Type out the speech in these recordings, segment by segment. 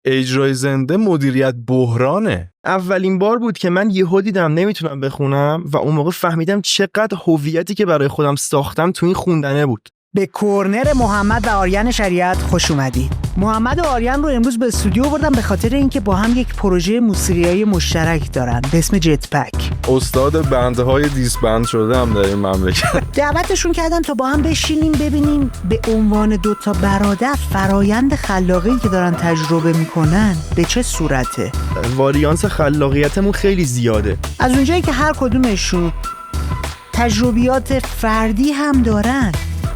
اجرای زنده مدیریت بحرانه. اولین بار بود که من یهو دیدم نمیتونم بخونم و اون موقع فهمیدم چقدر هویتی که برای خودم ساختم تو این خوندنه بود. به کورنر محمد و آریان شریعت خوش اومدید. محمد و آریان رو امروز به استودیو بردم به خاطر اینکه با هم یک پروژه موسیقیایی مشترک دارن به اسم جت پک. استاد بندهای دیسبند شده هم در این مملکت. دعوتشون کردم تا با هم بشینیم ببینیم به عنوان دوتا برادر فرایند خلاقی که دارن تجربه میکنن به چه صورته. واریانس خلاقیتمون خیلی زیاده. از اونجایی که هر کدومشون تجربیات فردی هم دارن،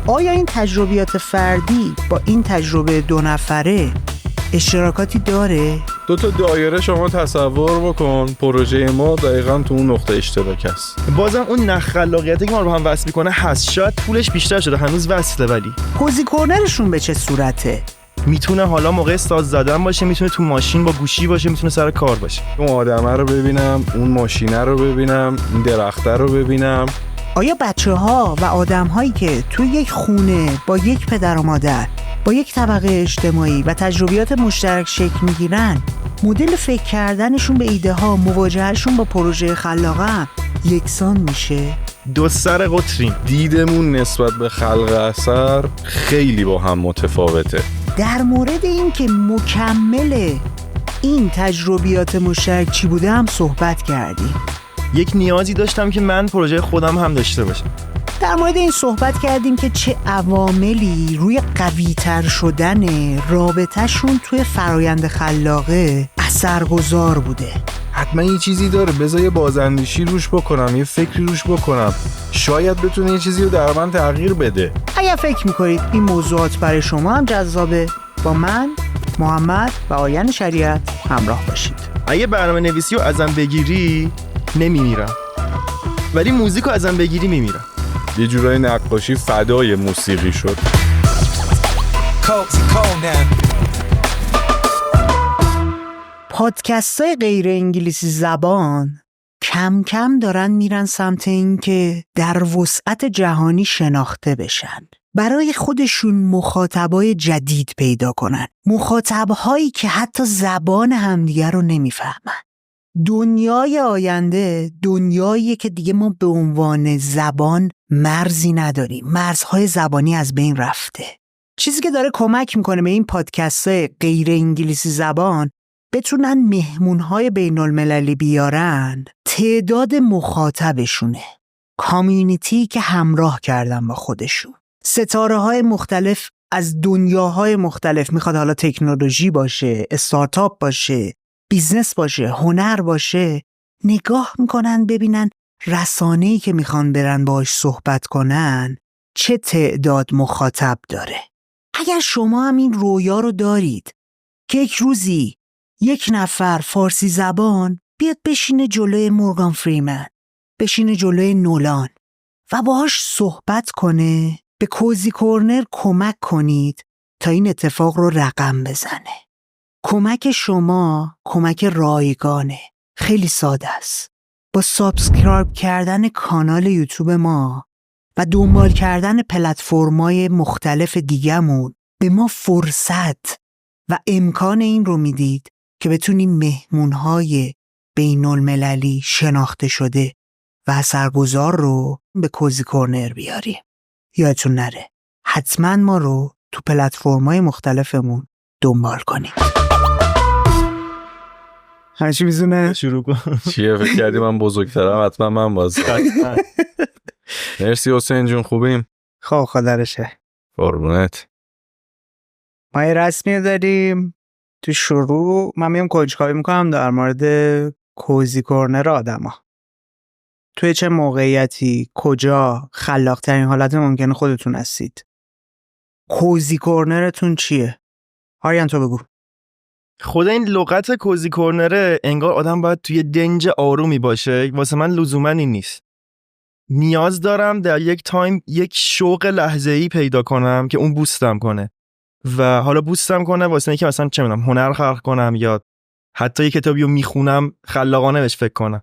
آیا این تجربیات فردی با این تجربه دو نفره اشتراکاتی داره؟ دو تا دایره شما تصور بکن، پروژه ما دقیقاً تو اون نقطه اشتراک است. بازم اون نه خلاقیتی که ما رو هم وصل میکنه هست، شاید طولش بیشتر شده هنوز وصله. ولی کوزی کورنرشون به چه صورته؟ میتونه حالا موقع ساز زدن باشه، میتونه تو ماشین با گوشی باشه، میتونه سر کار باشه. اون آدمه رو ببینم، اون ماشینه رو ببینم، این درخته رو ببینم. آیا بچه‌ها و آدم‌هایی که توی یک خونه با یک پدر و مادر با یک طبقه اجتماعی و تجربیات مشترک شکل میگیرن، مدل فکر کردنشون به ایده ها، مواجهشون با پروژه خلاقه یکسان میشه؟ دو سر قطریم. دیدمون نسبت به خلق اثر خیلی با هم متفاوته. در مورد این که مکمل این تجربیات مشترک چی بوده هم صحبت کردیم. یک نیازی داشتم که من پروژه خودم هم داشته باشم. در مورد این صحبت کردیم که چه عواملی روی قوی‌تر شدن رابطه‌شون توی فرایند خلاقه اثرگذار بوده. حتما یه چیزی داره، بذار یه بازاندیشی روش بکنم، یه فکری روش بکنم، شاید بتونه یه چیزی رو در من تغییر بده. اگر فکر میکنید این موضوعات برای شما هم جذابه، با من، محمد و آریان شریعت همراه باشید. اگه برنامه نویسی رو ازم بگیری نمیمیرم، ولی موزیک رو ازم بگیری میمیرم. یه جورای نقاشی فدای موسیقی شد. پادکست‌های غیر انگلیسی زبان کم کم دارن میرن سمت این که در وسعت جهانی شناخته بشن، برای خودشون مخاطبای جدید پیدا کنن، مخاطبهایی که حتی زبان همدیگر رو نمیفهمن. دنیای آینده دنیاییه که دیگه ما به عنوان زبان مرزی نداریم، مرزهای زبانی از بین رفته. چیزی که داره کمک میکنه به این پادکست‌های غیر انگلیسی زبان بتونن مهمونهای بین المللی بیارن، تعداد مخاطبشونه، کامیونیتی که همراه کردن با خودشون، ستاره‌های مختلف از دنیاهای مختلف، میخواد حالا تکنولوژی باشه، استارتاپ باشه، بیزنس باشه، هنر باشه، نگاه میکنن ببینن رسانه‌ای که میخوان برن باهاش صحبت کنن چه تعداد مخاطب داره. اگر شما هم این رویا رو دارید که یک روزی یک نفر فارسی زبان بیاد بشینه جلوی مورگان فریمن، بشینه جلوی نولان و باهاش صحبت کنه، به کوزی کورنر کمک کنید تا این اتفاق رو رقم بزنه. کمک شما کمک رایگانه، خیلی ساده است. با سابسکرایب کردن کانال یوتیوب ما و دنبال کردن پلتفرم‌های مختلف دیگه‌مون به ما فرصت و امکان این رو میدید که بتونیم مهمون‌های بین‌المللی شناخته شده و اثرگذار رو به کوزی کورنر بیاریم. یادتون نره حتما ما رو تو پلتفرم‌های مختلفمون دنبال کنید. هرچی میزونه شروع کن. چیه فکر کردی من بزرگترم؟ حتما من باز. مرسی حسین جون، خوبیم؟ خب خدا رشه. قربونت. ما یه رسمی داریم تو شروع، من میام کنجکاوی میکنم در مورد کوزی کورنر آدما. توی چه موقعیتی، کجا خلاق‌ترین حالت ممکنه خودتون هستید؟ کوزی کورنرتون چیه؟ آریان تو بگو. خود این لغت کوزی کورنره انگار آدم باید توی دنج آرومی باشه، واسه من لزوما این نیست. نیاز دارم در یک تایم یک شوق لحظه‌ای پیدا کنم که اون بوستم کنه و حالا بوستم کنه واسه اینکه مثلا چه می‌دونم هنر خلق کنم یا حتی یک کتابی رو میخونم خلاقانه بهش فکر کنم.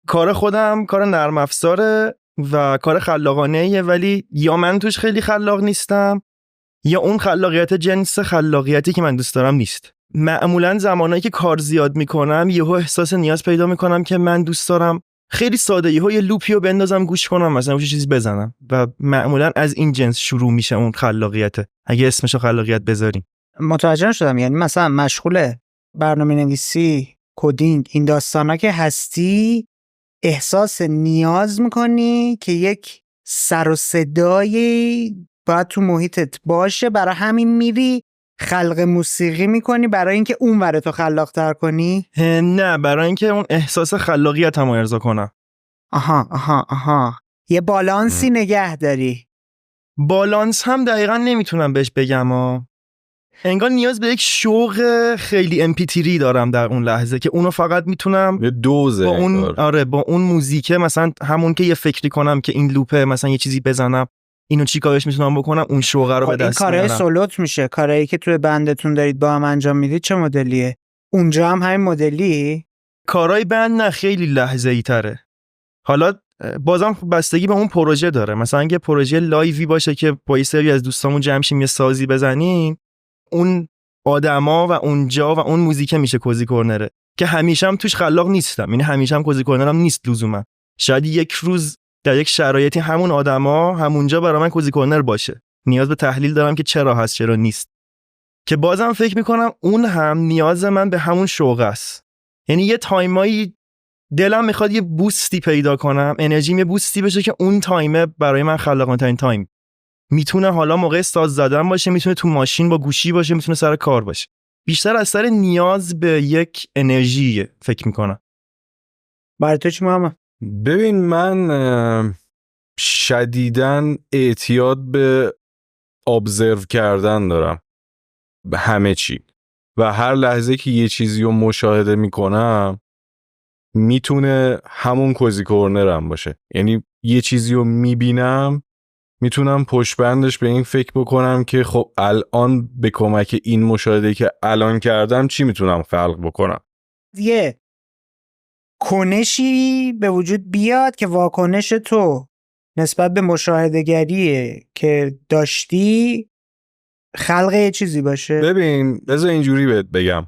کار خودم کار نرم افزاره و کار خلاقانه‌ایه، ولی یا من توش خیلی خلاق نیستم یا اون خلاقیت جنس خلاقیتی که من دوست دارم نیست. معمولا زمانایی که کار زیاد میکنم یهو احساس نیاز پیدا میکنم که من دوست دارم خیلی ساده یهو یه لوپیو بندازم گوش کنم، مثلا یه چیزی بزنم و معمولا از این جنس شروع میشه اون خلاقیته، اگه اسمشو خلاقیت بذاریم. متوجه شدم. یعنی مثلا مشغول برنامه‌نویسی، کدینگ، این داستانا که هستی، احساس نیاز میکنی که یک سر و صدایی باید تو محیطت باشه، برای همین میری خلق موسیقی میکنی برای اینکه اون ور تو خلاق تر کنی؟ نه، برای اینکه اون احساس خلاقیت هم ارضا کنم. آها یه بالانسی نگه داری. بالانس هم دقیقا نمیتونم بهش بگم انگار نیاز به یک شوق خیلی امپیتیری دارم در اون لحظه که اونو فقط میتونم یه دوزه با اون با اون موزیکه، مثلا همون که یه فکری کنم که این لوپه، مثلا یه چیزی بزنم اینو چی کارش میتونم بکنم، اون شوق رو به دست میارم. این کارهای سولوت میشه، کارهایی که توی بندتون دارید با هم انجام میدید چه مدلیه؟ اونجا هم همین مدلی؟ کارهای بند نه، خیلی لحظه‌ای تره. حالا بازم بستگی به اون پروژه داره. مثلا اگه پروژه لایوی باشه که با یه سری از دوستامون جمع شیم یه سازی بزنیم، اون آدما و اونجا و اون موزیک میشه کوزی کورنره که همیشه هم توش خلاق نیستم، یعنی همیشه هم کوزی کورنرم نیست لزوما. شاید یک روز در یک شرایطی همون آدما همونجا برای من کوزی کورنر باشه، نیاز به تحلیل دارم که چرا هست چرا نیست، که بازم فکر میکنم اون هم نیاز من به همون شوق است. یعنی یه تایمایی دلم میخواد یه بوستی پیدا کنم، انرژیم یه بوستی بشه که اون تایمه برای من خلاقانه ترین تایم. میتونه حالا موقع ساز زدن باشه، میتونه تو ماشین با گوشی باشه، میتونه سر کار باشه. بیشتر از سر نیاز به یک انرژی فکر میکنم. برای تو چی محمد؟ ببین من شدیداً اعتیاد به ابزرو کردن دارم به همه چی و هر لحظه که یه چیزی رو مشاهده میکنم میتونه همون کوزی کورنرم باشه. یعنی یه چیزی رو میبینم میتونم پشت بندش به این فکر بکنم که خب الان به کمک این مشاهده که الان کردم چی میتونم خلق بکنم. یه کنشی به وجود بیاد که واکنش تو نسبت به مشاهده‌گریه که داشتی خلق یه چیزی باشه. ببین بذار اینجوری بهت بگم،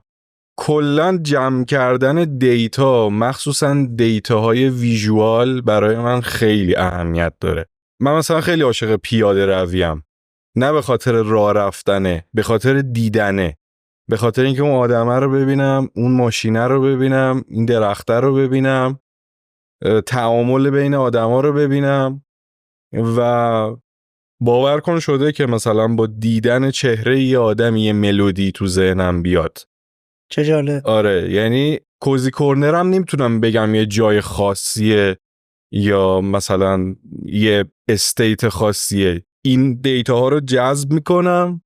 کلاً جمع کردن دیتا، مخصوصاً دیتاهای ویژوال، برای من خیلی اهمیت داره. من مثلا خیلی عاشق پیاده رویم، نه به خاطر راه رفتنه، به خاطر دیدنه، به خاطر اینکه اون آدمه رو ببینم، اون ماشینه رو ببینم، این درخته رو ببینم، تعامل بین آدما رو ببینم و باور کن شده که مثلا با دیدن چهره یه آدمی یه ملودی تو ذهنم بیاد. چه جالب. آره، یعنی کوزی کورنرم نمیتونم بگم یه جای خاصیه یا مثلا یه استیت خاصیه. این دیتا ها رو جذب میکنم،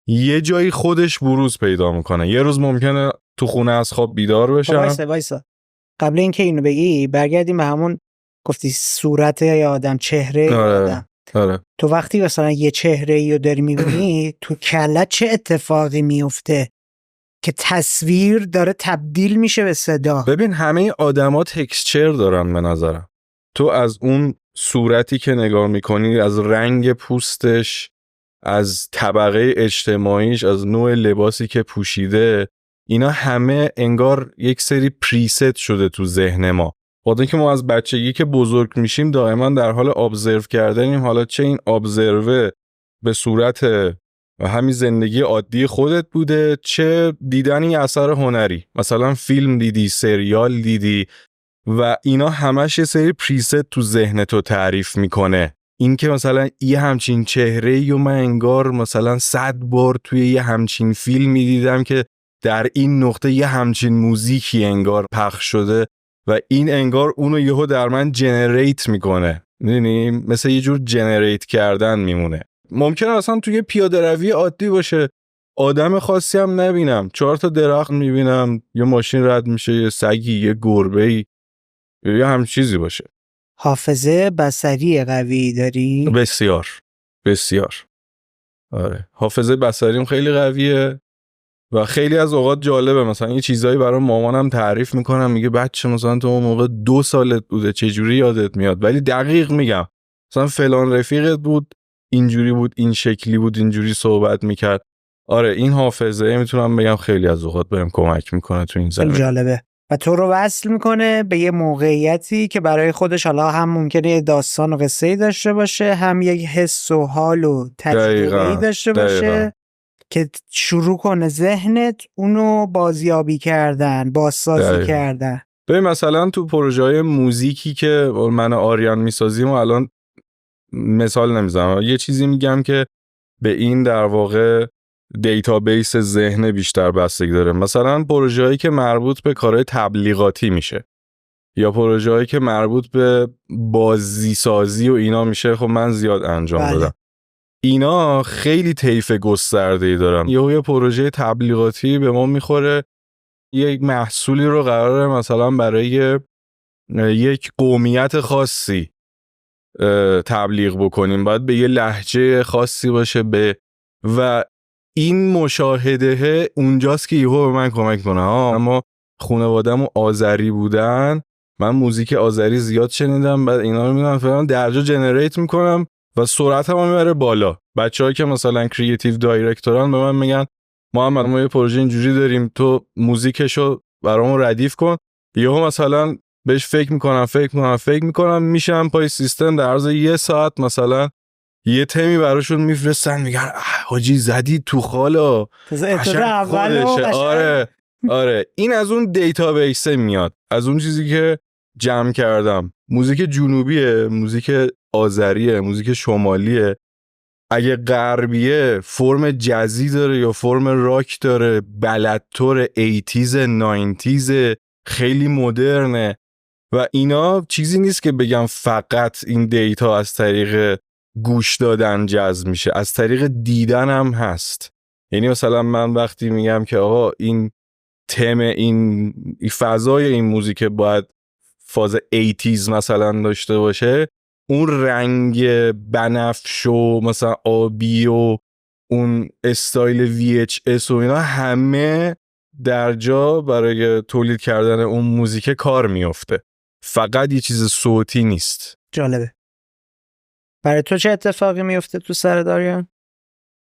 یه جایی خودش بروز پیدا میکنه. یه روز ممکنه تو خونه از خواب بیدار بشم. وایسا قبل اینکه اینو بگی برگردیم به همون گفتی صورت یا آدم، چهره آدم. آره. تو وقتی مثلا یه چهره رو داری میبینی تو کلت چه اتفاقی میفته که تصویر داره تبدیل میشه به صدا؟ ببین همه آدما تکسچر دارن به نظرم. تو از اون صورتی که نگاه میکنی، از رنگ پوستش، از طبقه اجتماعیش، از نوع لباسی که پوشیده، اینا همه انگار یک سری پریست شده تو ذهن ما. وقتی که ما از بچگی که بزرگ میشیم دائما در حال ابزرو کردنیم، حالا چه این ابزرو به صورت و همین زندگی عادی خودت بوده، چه دیدنی اثر هنری، مثلا فیلم دیدی، سریال دیدی و اینا همش یه سری پریست تو ذهن تو تعریف میکنه. این که مثلا یه همچین چهره‌ای و من انگار مثلا 100 بار توی یه همچین فیلمی دیدم که در این نقطه یه همچین موزیکی انگار پخش شده و این انگار اونو یهو در من جنریت میکنه. میدونی؟ مثل یه جور جنریت کردن میمونه. ممکنه اصلا توی پیاده روی عادی باشه، آدم خاصی هم نبینم، 4 تا درخت میبینم، یه ماشین رد میشه، یه سگی، یه گربه‌ای، یا هم چیزی باشه. حافظه بصری قوی داری؟ بسیار. آره، حافظه بصریم خیلی قویه و خیلی از اوقات جالبه. مثلا یه چیزایی برای مامانم تعریف میکنم، میگه بچه مثلا تو اون موقع 2 سالت بوده چجوری یادت میاد؟ ولی دقیق میگم، مثلا فلان رفیقت بود اینجوری بود، این شکلی بود، اینجوری صحبت میکرد. آره این حافظه میتونم بگم خیلی از اوقات بهم کمک میکنه تو این خیلی زمین. جالبه و تو رو وصل میکنه به یه موقعیتی که برای خودش حالا هم ممکنه یه داستان و قصه‌ای داشته باشه، هم یک حس و حال و تجربه‌ای دقیقاً. داشته باشه که شروع کنه ذهنت اونو بازیابی کردن، بازسازی دقیقاً. کردن. ببین مثلا تو پروژه‌های موزیکی که من و آریان میسازیم و الان مثال نمیزنم، یه چیزی میگم که به این در واقع دیتابیس ذهن بیشتر بستگی داره. مثلا پروژه‌هایی که مربوط به کارهای تبلیغاتی میشه یا پروژه‌هایی که مربوط به بازی سازی و اینا میشه، خب من زیاد انجام بله. دادم. اینا خیلی طیف گسترده‌ای دارن. یه پروژه تبلیغاتی به ما میخوره یک محصولی رو قراره مثلا برای یک قومیت خاصی تبلیغ بکنیم، باید به یه لهجه خاصی باشه و این مشاهده اونجاست که یهو به من کمک کنه. اما خانواده‌مون آذری بودن، من موزیک آذری زیاد شنیدم، بعد اینا رو میدونم فعلا درجا جنریت میکنم و سرعتم میبره بالا. بچه‌ها که مثلا کریتیو دایرکتوران به من میگن ما یه پروژه اینجوری داریم، تو موزیکشو برامون ردیف کن. یهو مثلا بهش فکر میکنم میشم پای سیستم، در عرض یه ساعت مثلا یه تمی براشون میفرستن، میگن حاجی زدی تو خالا، آره این از اون دیتابیس میاد، از اون چیزی که جمع کردم. موزیک جنوبیه، موزیک آذریه، موزیک شمالیه، اگه غربیه فرم جزی داره یا فرم راک داره، بلدتور 80s 90s، خیلی مدرنه و اینا چیزی نیست که بگم فقط این دیتا از طریق گوش دادن جذب میشه، از طریق دیدن هم هست. یعنی مثلا من وقتی میگم که آقا این تم این فضای این موزیک باید فاز 80s مثلا داشته باشه، اون رنگ بنفش و مثلا آبی و اون استایل VHS و اینا همه در جا برای تولید کردن اون موزیک کار میفته، فقط یه چیز صوتی نیست. جالبه. برای تو چه اتفاقی میفته تو سر داریان؟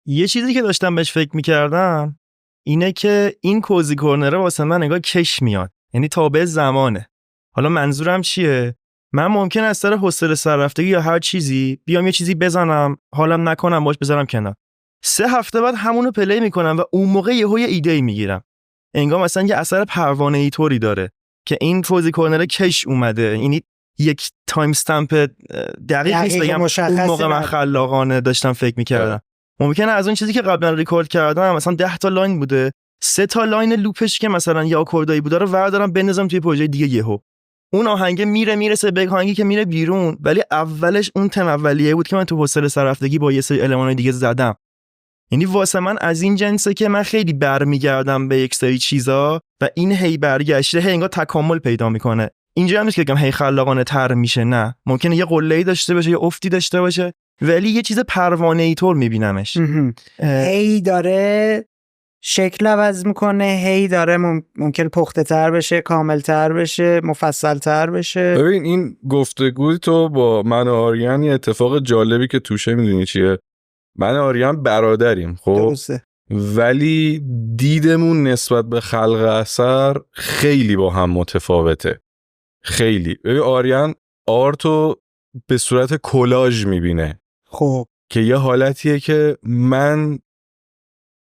یه چیزی که داشتم بهش فکر میکردم اینه که این کوزی کورنره واسه من نگاه کش میاد، یعنی تابع زمانه. حالا منظورم چیه؟ من ممکن از سر حوصله سررفتگی یا هر چیزی بیام یه چیزی بزنم، حالم نکنم باش بذارم کنار، 3 هفته بعد همونو پلی میکنم و اون موقع یه ایده‌ای میگیرم، انگار مثلا یه اثر پروانه‌ای طوری داره که این کوزی کورنره کش اومده. یعنی یک تایم استمپ دقیق نیست بگم اون موقع من خلاقانه داشتم فکر میکردم. ممکنه از اون چیزی که قبلا ریکورد کردم مثلا 10 تا لاین بوده، 3 تا لاین لوپش که مثلا یا آکوردایی بوده رو وردارم بنظرم توی پروژه دیگه، یهو اون آهنگ میرسه به آهنگی که میره بیرون، ولی اولش اون تم اولیه بود که من تو حوصله سررفتگی با یه سری المانای دیگه زدم. یعنی واسه من از این جنسه که من خیلی برمیگردم به یک سری چیزا و این هی برگشته هی انگار تکامل پیدا میکنه. اینجا هم نیست که بگم هی خلاقانه تر میشه، نه، ممکنه یه قله‌ای داشته باشه یا افتی داشته باشه، ولی یه چیز پروانه‌ای طور میبینمش. هی داره شکل عوض میکنه، هی داره ممکن پخته تر بشه، کامل تر بشه، مفصل تر بشه. ببین این گفتگوی تو با من و آریان یه اتفاق جالبی که توشه میدونی چیه؟ من و آریان برادریم، خب درسته، ولی دیدمون نسبت به خلق اثر خیلی با هم متفاوته، خیلی. ببین آریان آرتو به صورت کلاژ میبینه، خب که یه حالتیه که من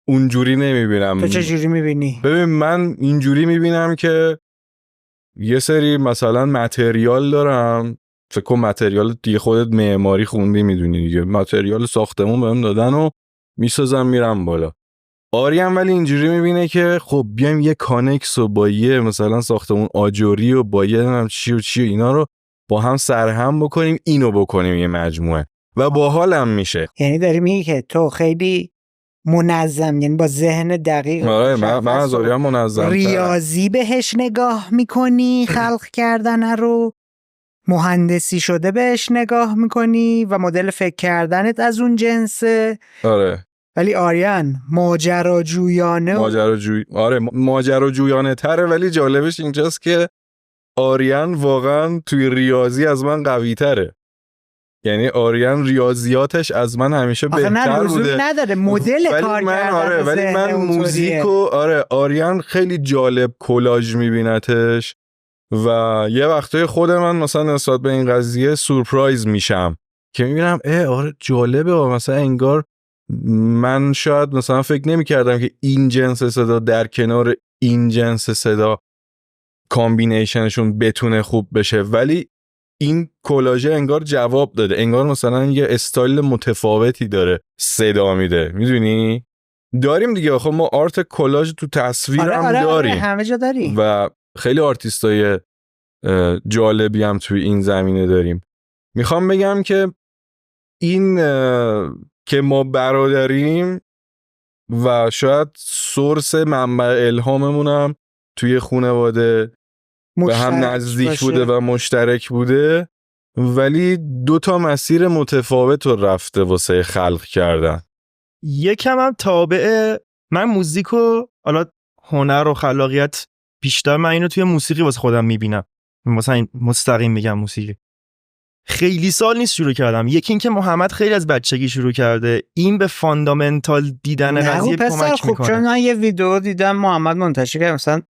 اونجوری نمیبینم. تو چه جوری میبینی؟ ببین من اینجوری میبینم که یه سری مثلا متریال دارم، فکر کن متریال دیگه خودت معماری خوندی میدونی دیگه، متریال ساختمون بهم دادن و میسازم میرم بالا. آریان ولی اینجوری میبینه که خب بیایم یه کانکس و با یه مثلا ساختمون آجوری و با یه چی و اینا رو با هم سرهم بکنیم، اینو بکنیم یه مجموعه و باحالم میشه. یعنی داری میگی که تو خیلی منظم، یعنی با ذهن دقیق، آره من از آریان منظم ریاضی بهش نگاه میکنی، خلق کردن رو مهندسی شده بهش نگاه میکنی و مدل فکر کردنت از اون جنسه. آره ولی آریان ماجراجویانه ماجراجویانه تره، ولی جالبش اینجاست که آریان واقعا توی ریاضی از من قوی تره. یعنی آریان ریاضیاتش از من همیشه آخه نه بهتر لزومی بوده. نداره مدل کار کردن ولی ذهن من اونطوریه. موزیک و آریان خیلی جالب کلاژ میبینتش و یه وقتای خود من مثلا نسبت به این قضیه سورپرایز میشم که میبینم آره جالبه و مثلا انگار من شاید مثلا فکر نمیکردم که این جنس صدا در کنار این جنس صدا کامبینیشنشون بتونه خوب بشه، ولی این کلاژه انگار جواب داده، انگار مثلا یه استایل متفاوتی داره صدا میده. میدونی داریم دیگه، خب ما آرت کلاژ تو تصویر هم داریم، همه جا داریم و خیلی آرتیستای جالبی هم توی این زمینه داریم. میخوام بگم که این که ما برادریم و شاید سورس منبع الهاممون هم توی خانواده به هم نزدیک بوده و مشترک بوده، ولی 2 مسیر متفاوت رو رفته واسه خلق کردن. یکم هم تابع من موزیکو، حالا هنر و خلاقیت بیشتر من اینو توی موسیقی واسه خودم میبینم، مثلا این مستقیم میگم موسیقی خیلی سال نیست شروع کردم. یکی این که محمد خیلی از بچگی شروع کرده، این به فاندامنتال دیدن قضیه کمک میکنه. چون من یه ویدیو دیدم محمد منتشر کرد، مثلا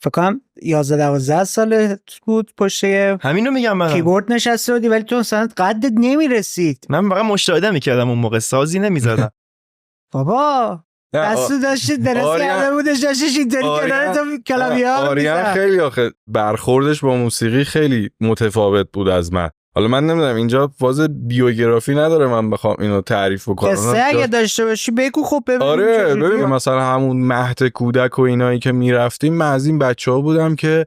فکر کنم 11-12 سال بود پشت همینو میگم من کیبورد نشسته بودی، ولی تو مثلا قدت نمیرسید. من فقط مشاهده میکردم اون موقع، سازی نمیزدم. بابا دستو داشتی درست کرده بودش، داشتیش اینطوری کنار تو کلاویار. آریان خیلی آخه برخوردش با موسیقی خیلی متفاوت بود از من. حالا من نمیدونم اینجا فاز بیوگرافی نداره من بخوام اینو تعریف بکنم. قصه اگه داشته باشی بگو خب ببینیم. آره ببین مثلا همون مهد کودک و اینایی که میرفتیم، من از این بچه‌ها بودم که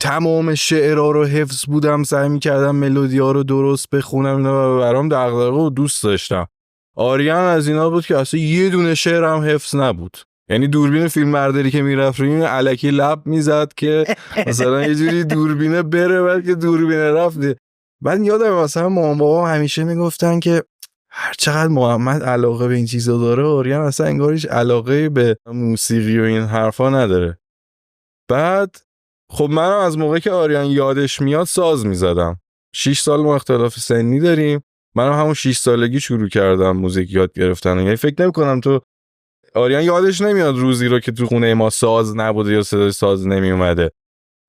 تمام شعرها رو حفظ بودم، سعی می‌کردم ملودی‌ها رو درست بخونم، اینا برام دغدغه و دوست داشتم. آریان از اینا بود که اصلا یه دونه شعر هم حفظ نبود، یعنی دوربین فیلم برداری که میرفت روی الکی لب میزد که مثلا یه جوری دوربینه بره، بلکه دوربینه رفت. بعد یادم مثلا مامان بابا همیشه میگفتن که هر چقدر محمد علاقه به این چیزا داره، آریان اصلا انگار هیچ علاقه به موسیقی و این حرفا نداره. بعد خب منم از موقعی که آریان یادش میاد ساز میزدم. 6 سال ما اختلاف سنی داریم، منم همون 6 سالگی شروع کردم موزیک یاد گرفتن. یعنی فکر نمی‌کنم تو آریان یادش نمیاد روزی رو که تو خونه ما ساز نبوده یا صدای ساز نمی اومده.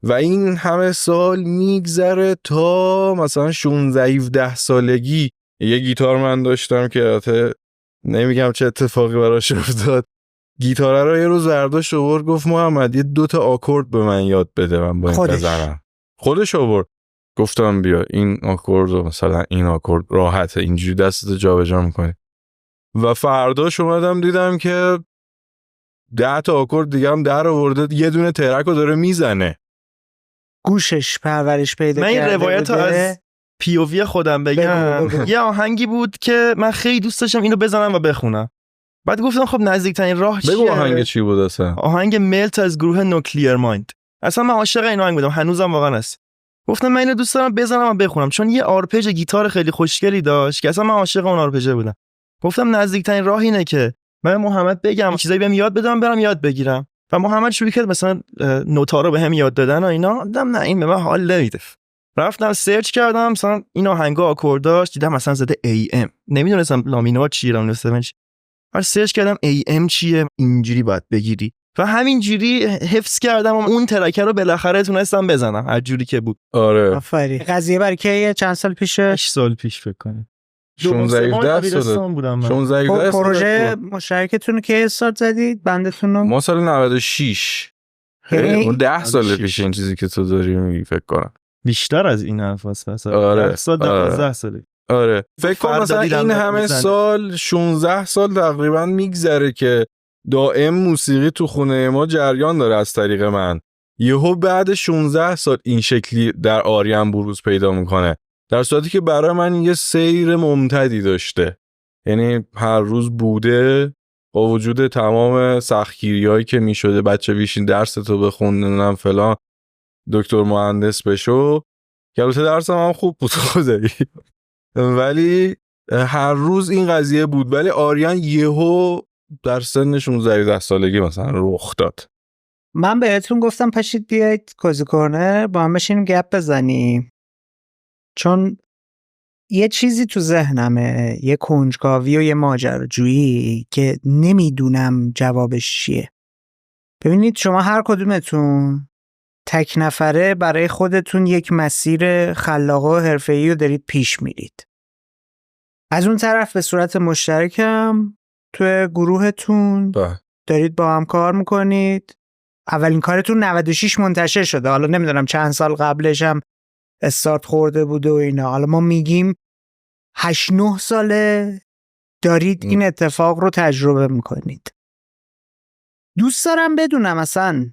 و این همه سال میگذره تا مثلا 16-17 سالگی یه گیتار من داشتم که البته نمیگم چه اتفاقی براش افتاد. گیتاره رو یه روز برداشت آورد گفت محمد یه 2 آکورد به من یاد بده من با این بزنم. خودش آورد. گفتم بیا این آکورد و مثلا این آکورد راحته اینجوری دستت جابجا می‌کنی. و فرداش اومدم دیدم که 10 آکورد دیگه هم در آورده، یه دونه ترک رو داره میزنه. گوشش پرورش پیدا کرده. من این روایت رو از پیووی خودم بگم. یه آهنگی بود که من خیلی دوست داشتم اینو بزنم و بخونم. بعد گفتم خب نزدیکترین راه چیه؟ بگو آهنگ چی بود اصلا؟ آهنگ ملت از گروه نوکلیر مایند. اصلا من عاشق این آهنگ بودم، هنوزم واقعا هست. گفتم من اینو دوست دارم بزنم و بخونم، چون یه آرپژ گیتار خیلی خوشگلی داشت که اصلا من عاشق اون آرپژ بودم. گفتم نزدیکترین راه اینه که من محمد بگم چیزایی بهم یاد بدم برام یاد بگیرم. و محمد شروع کرد مثلا نوتا رو بهم یاد دادن و اینا. دیدم نه این به من حال نمیده. رفتم سرچ کردم مثلا این آهنگا آکورداش، دیدم مثلا زده AM، نمیدونستم لامینور چیه، لامینور چیه. بعد سرچ کردم AM چیه، اینجوری باید بگیری و همینجوری حفظ کردم و اون ترکه رو بالاخره تونستم بزنم هر جوری که بود. آره آفرین. قضیه برای که چند سال پیشه؟ 8 سال پیش فکر کنم. 16-17 سال بودم من. 16 پروژه مشترکتون که استارت زدید بندتون رو؟ ما سال 96 اون 10 سال پیش این چیزی که تو داری میگی فکر کنم. بیشتر از این حرف هست. آره. 10 سال 12 ساله. آره فکر کنم مثلا این همه سال 16 سال تقریبا میگذره که دائم موسیقی تو خونه ما جریان داره از طریق من. یهو بعد 16 سال این شکلی در آریان بروز پیدا میکنه، در صورتی که برای من یه سیر ممتدی داشته. یعنی هر روز بوده با وجود تمام سختگیری‌هایی که میشده، بچه بیشین درس تو بخوندنم فلان، دکتر مهندس بشو، که البته درسم هم خوب بود خدایی، ولی هر روز این قضیه بود. ولی آریان یهو در سن 16 سالگی مثلا رخ داد. من بهتون گفتم پاشید بیایید کوزی کورنر با هم بشینیم گپ بزنیم، چون یه چیزی تو ذهنمه، یه کنجکاوی و یه ماجراجویی که نمیدونم جوابش چیه. ببینید شما هر کدومتون تک نفره برای خودتون یک مسیر خلاقه و حرفه‌ای رو دارید پیش میرید. از اون طرف به صورت مشترکم توی گروهتون دارید با هم کار میکنید. اولین کارتون 96 منتشر شده، حالا نمیدونم چند سال قبلش هم استارت خورده بوده و اینا. حالا ما میگیم 8-9 ساله دارید این اتفاق رو تجربه میکنید. دوست دارم بدونم اصلا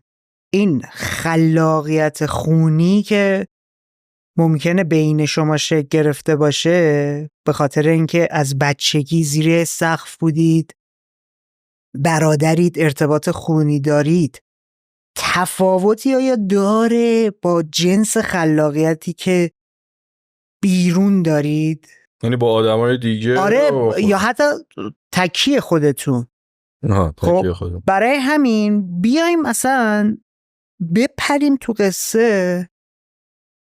این خلاقیت خونی که ممکنه بین شما شکل گرفته باشه به خاطر اینکه از بچگی زیر سقف بودید، برادرید، ارتباط خونی دارید، تفاوتی آیا داره با جنس خلاقیتی که بیرون دارید؟ یعنی با آدمای دیگه؟ آره یا حتی تکی خودتون. تکی خودم. برای همین بیایم اصلا بپریم تو قصه،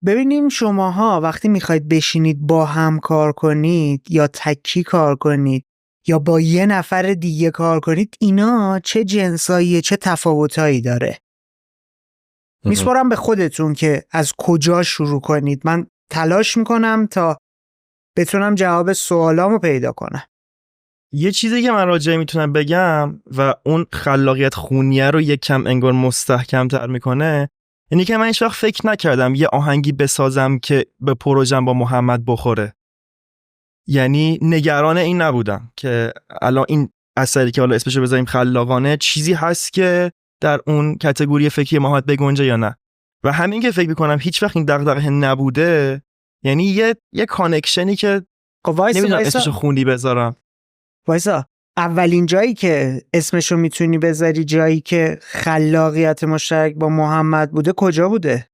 ببینیم شماها وقتی میخواید بشینید با هم کار کنید یا تکی کار کنید یا با یه نفر دیگه کار کنید، اینا چه جنساییه، چه تفاوتایی داره. میسپارم به خودتون که از کجا شروع کنید. من تلاش میکنم تا بتونم جواب سوالامو پیدا کنم. یه چیزی که من راجعه میتونم بگم و اون خلاقیت خونیه رو یک کم انگار مستحکم تر میکنه، یعنی که من هیچ وقت فکر نکردم یه آهنگی بسازم که به پروژم با محمد بخوره. یعنی نگران این نبودم که الان این اثری که حالا اسمشو بذاریم خلاقانه چیزی هست که در اون کاتگوری فکری محمد بگنجه یا نه. و همین که فکر میکنم هیچ وقت این دغدغه نبوده، یعنی یه کانکشنی که نمیدونم اسمشو خوندی بذارم. وایسا، اولین جایی که اسمشو میتونی بذاری جایی که خلاقیت مشترک با محمد بوده کجا بوده؟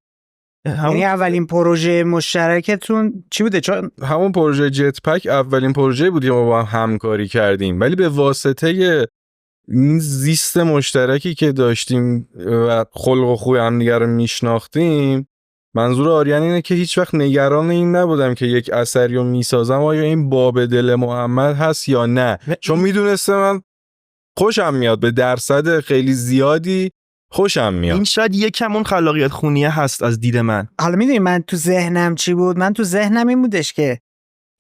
یعنی اولین پروژه مشترکتون چی بوده؟ چون همون پروژه جت پک اولین پروژه بود که ما با هم همکاری کردیم، ولی به واسطه این زیست مشترکی که داشتیم و خلق و خوی هم دیگر رو میشناختیم. منظور آریان اینه که هیچ وقت نگران این نبودم که یک اثری رو میسازم آیا این باب دل محمد هست یا نه، چون میدونستم من خوشم میاد، به درصد خیلی زیادی خوشم میاد. این شاید یکم اون خلاقیت خونیه هست از دید من. حالا میدونی من تو ذهنم چی بود؟ من تو ذهنم این بودش که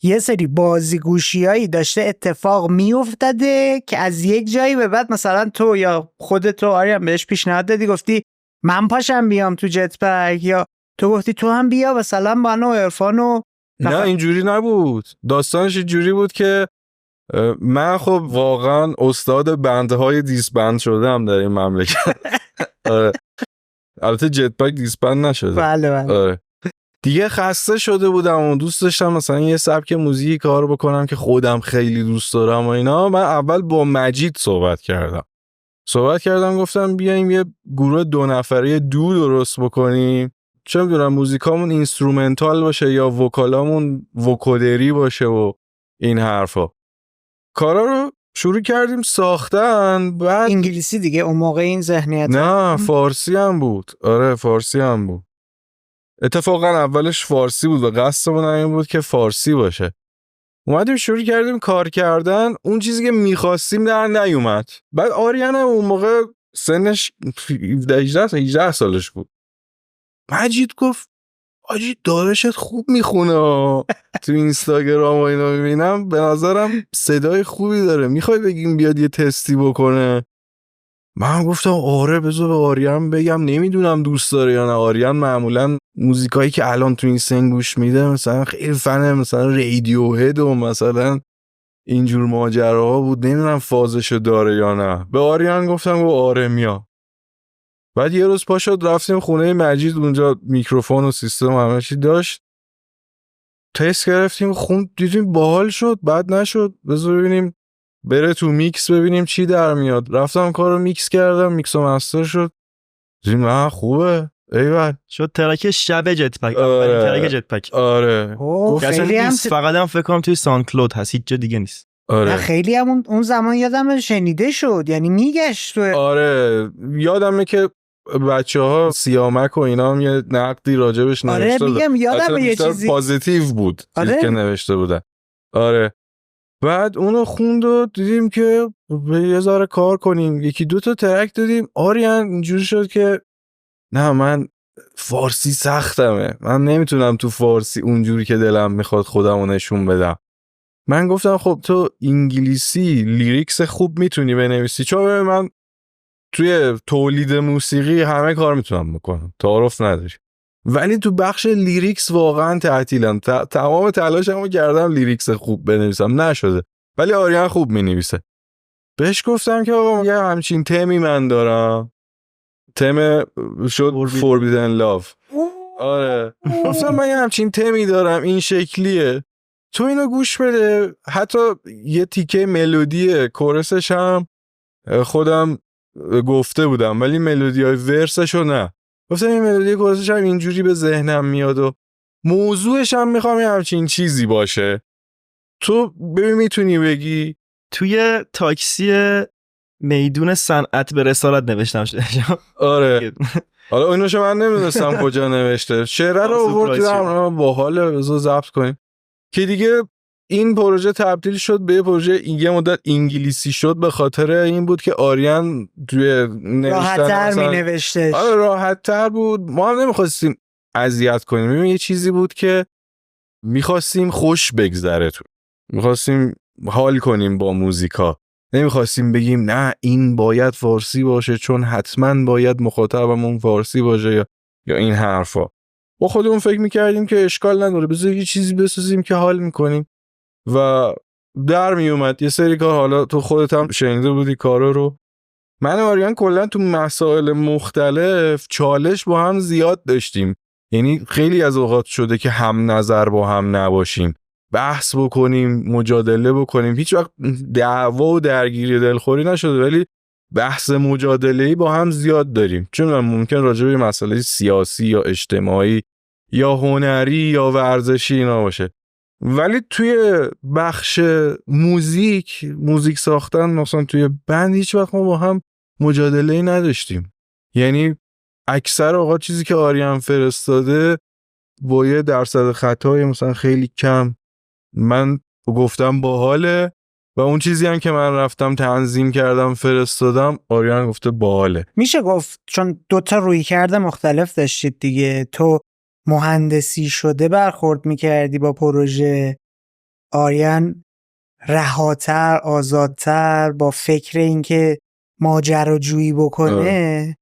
یه سری بازیگوشیایی داشته اتفاق میافتاده که از یک جایی به بعد مثلا تو یا خودت تو آریان بهش پیشنهاد دادی، گفتی من پاشم بیام تو جت پک، یا تو گفتی تو هم بیا مثلا با انا و عرفان و نه اینجوری نبود. داستانش اینجوری بود که من خب واقعا استاد بندهای دیسبند شدم در این مملکت. البته جت پک دیسبند نشده. بله. دیگه خسته شده بودم و دوست داشتم مثلا یه سبک موزیکی کار بکنم که خودم خیلی دوست دارم و اینا. من اول با مجید صحبت کردم گفتم بیایم یه گروه 2 نفره درست بکنیم، چه میدونم موزیکامون اینسترومنتال باشه یا وکالامون وکودری باشه و این حرفا. کارا رو شروع کردیم ساختن. بعد انگلیسی دیگه اون موقع این ذهنیت نه فارسی هم بود. آره فارسی هم بود. اتفاقا اولش فارسی بود و قصدمون این بود که فارسی باشه. اومدیم شروع کردیم کار کردن، اون چیزی که میخواستیم در نیومد. بعد آریان اون موقع سنش 18 سالش بود. مجید گفت آجی داداشت خوب میخونه تو اینستاگرام و اینا میبینم، به نظرم صدای خوبی داره، میخوای بگیم بیاد یه تستی بکنه؟ من گفتم آره بذار به آریان بگم، نمیدونم دوست داره یا نه. آریان معمولا موزیکایی که الان تو این سن گوش میده مثلا خیلی فنه، مثلا رادیو هد و مثلا اینجور ماجراها بود، نمیدونم فازشو داره یا نه. به آریان گفتم و آره میا. بعد یه روز پا شد رفتیم خونه مجید، اونجا میکروفون و سیستم و همه چی داشت، تست گرفتیم خوند، دیدیم باحال شد. بعد نشد بذار ببینیم بره تو میکس ببینیم چی در میاد. رفتم کارو میکس کردم، میکس و مستر شد، دیدیم نه خوبه، ایول شد ترک شب جت پک. آره. ترک جت پک. آره خیلی هم فقط هم فکر کنم توی ساوند کلود هست، هیچ جا دیگه نیست. آره خیلی هم اون زمان یادم شنیده شد، یعنی میگشت. آره یادمه که بچه‌ها سیامک و اینا هم یه نقدی راجبش آره نوشته بودن. میگم یادم یه بیشتر چیزی پوزیتیو بود چیزی آره. که نوشته بودن. آره بعد اونو خوند و دیدیم که یه ذره کار کنیم، یکی دو تا ترک دادیم. آریان اینجوری شد که نه من فارسی سختمه، من نمیتونم تو فارسی اونجوری که دلم میخواد خودمو نشون بدم. من گفتم خب تو انگلیسی لیریکس خوب میتونی بنویسی، چون من توی تولید موسیقی همه کار میتونم بکنم، تعارف نداری، ولی تو بخش لیریکس واقعا تعطیلم. تمام تلاشمو کردم لیریکس خوب بنویسم، نشده، ولی آریان خوب مینویسه. بهش گفتم که آقا یه همچین تمی من دارم، تم شد Forbidden Love. آره گفتم من یه همچین تمی دارم این شکلیه، تو اینو گوش بده. حتی یه تیکه ملودی کورسش هم خودم گفته بودم، ولی ملودی های ورسشو نه. گفتم این ملودی کورسش هم اینجوری به ذهنم میاد و موضوعش هم میخوام یه همچین چیزی باشه، تو ببین میتونی بگی. توی تاکسی میدون صنعت به رسالت نوشتم شده. آره حالا اینوشو من نمیدونستم کجا نوشته، شعره رو آورد باحاله بذار ضبط کنیم که دیگه این پروژه تبدیل شد به پروژه یه مدت انگلیسی شد، به خاطر این بود که آریان توی راحت‌تر مینوشتش. آره راحت‌تر بود، ما هم نمیخواستیم اذیت کنیم. ببین یه چیزی بود که میخواستیم خوش بگذره، تو میخواستیم حال کنیم با موزیکا، نمیخواستیم بگیم نه این باید فارسی باشه چون حتما باید مخاطبمون فارسی باشه یا این حرفا. با خودمون فکر میکردیم که اشکال نداره بذار یه چیزی بسازیم که حال میکنیم و در میومد یه سری کار. حالا تو خودت هم شنیده بودی کارا رو. من و آریان کلا تو مسائل مختلف چالش با هم زیاد داشتیم، یعنی خیلی از اوقات شده که هم نظر با هم نباشیم، بحث بکنیم، مجادله بکنیم، هیچ وقت دعوا و درگیری دلخوری نشده، ولی بحث مجادله‌ای با هم زیاد داریم، چون ممکن راجع به مسئله سیاسی یا اجتماعی یا هنری یا ورزشی اینا باشه. ولی توی بخش موزیک ساختن مثلا توی بند هیچ وقت ما با هم مجادله‌ای نداشتیم. یعنی اکثر اوقات چیزی که آریان فرستاده با یه درصد خطای مثلا خیلی کم من گفتم باحاله و اون چیزی هم که من رفتم تنظیم کردم فرستادم آریان گفته باحاله. میشه گفت چون دوتا رویکرد مختلف داشتید دیگه، تو مهندسی شده برخورد میکردی با پروژه، آریان رهاتر آزادتر با فکر اینکه ماجراجویی بکنه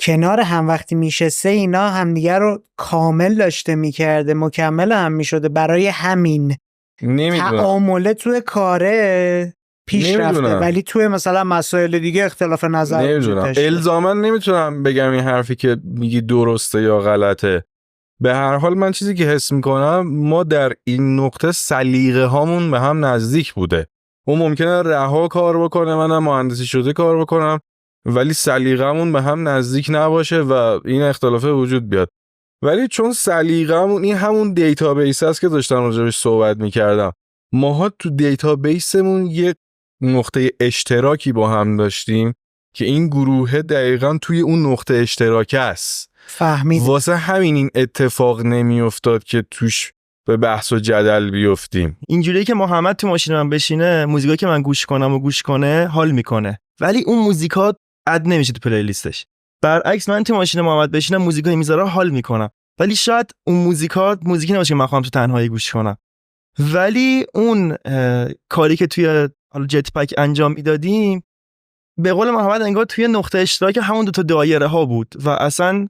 کنار هم وقتی میشسته اینا همدیگه رو کامل داشته میکرده، مکمل هم میشده. برای همین تعامله توی کاره پیش رفته، ولی توی مثلا مسائل دیگه اختلاف نظر وجود داشته. الزاما نمیتونم بگم این حرفی که میگی درسته یا غلطه. به هر حال من چیزی که حس میکنم ما در این نقطه سلیقه هامون به هم نزدیک بوده. اون ممکنه رها کار بکنه، منم مهندسی شده کار بکنم، ولی سلیقه‌مون به هم نزدیک نباشه و این اختلاف وجود بیاد. ولی چون سلیقه‌مون این همون دیتابیس است که داشتم راجعش صحبت میکردم، ماها تو دیتابیسمون یک نقطه اشتراکی با هم داشتیم که این گروه دقیقاً توی اون نقطه اشتراک است. فهمید. واسه همین این اتفاق نمیافتاد که توش به بحث و جدل بیفتیم. اینجوریه که محمد تو ماشین من بشینه موزیکایی که من گوش کنم و گوش کنه حال میکنه، ولی اون موزیکات اد نمیشه تو پلی لیستش. برعکس من تو ماشین محمد بشینم موزیکایی میذاره حال میکنم، ولی شاید اون موزیکات موزیکی نباشه که من خواهم تو تنهایی گوش کنم. ولی اون کاری که توی حالا جت پک انجام میدادیم به قول محمد انگار توی نقطه اشتراک همون دو تا دایره ها بود و اصلا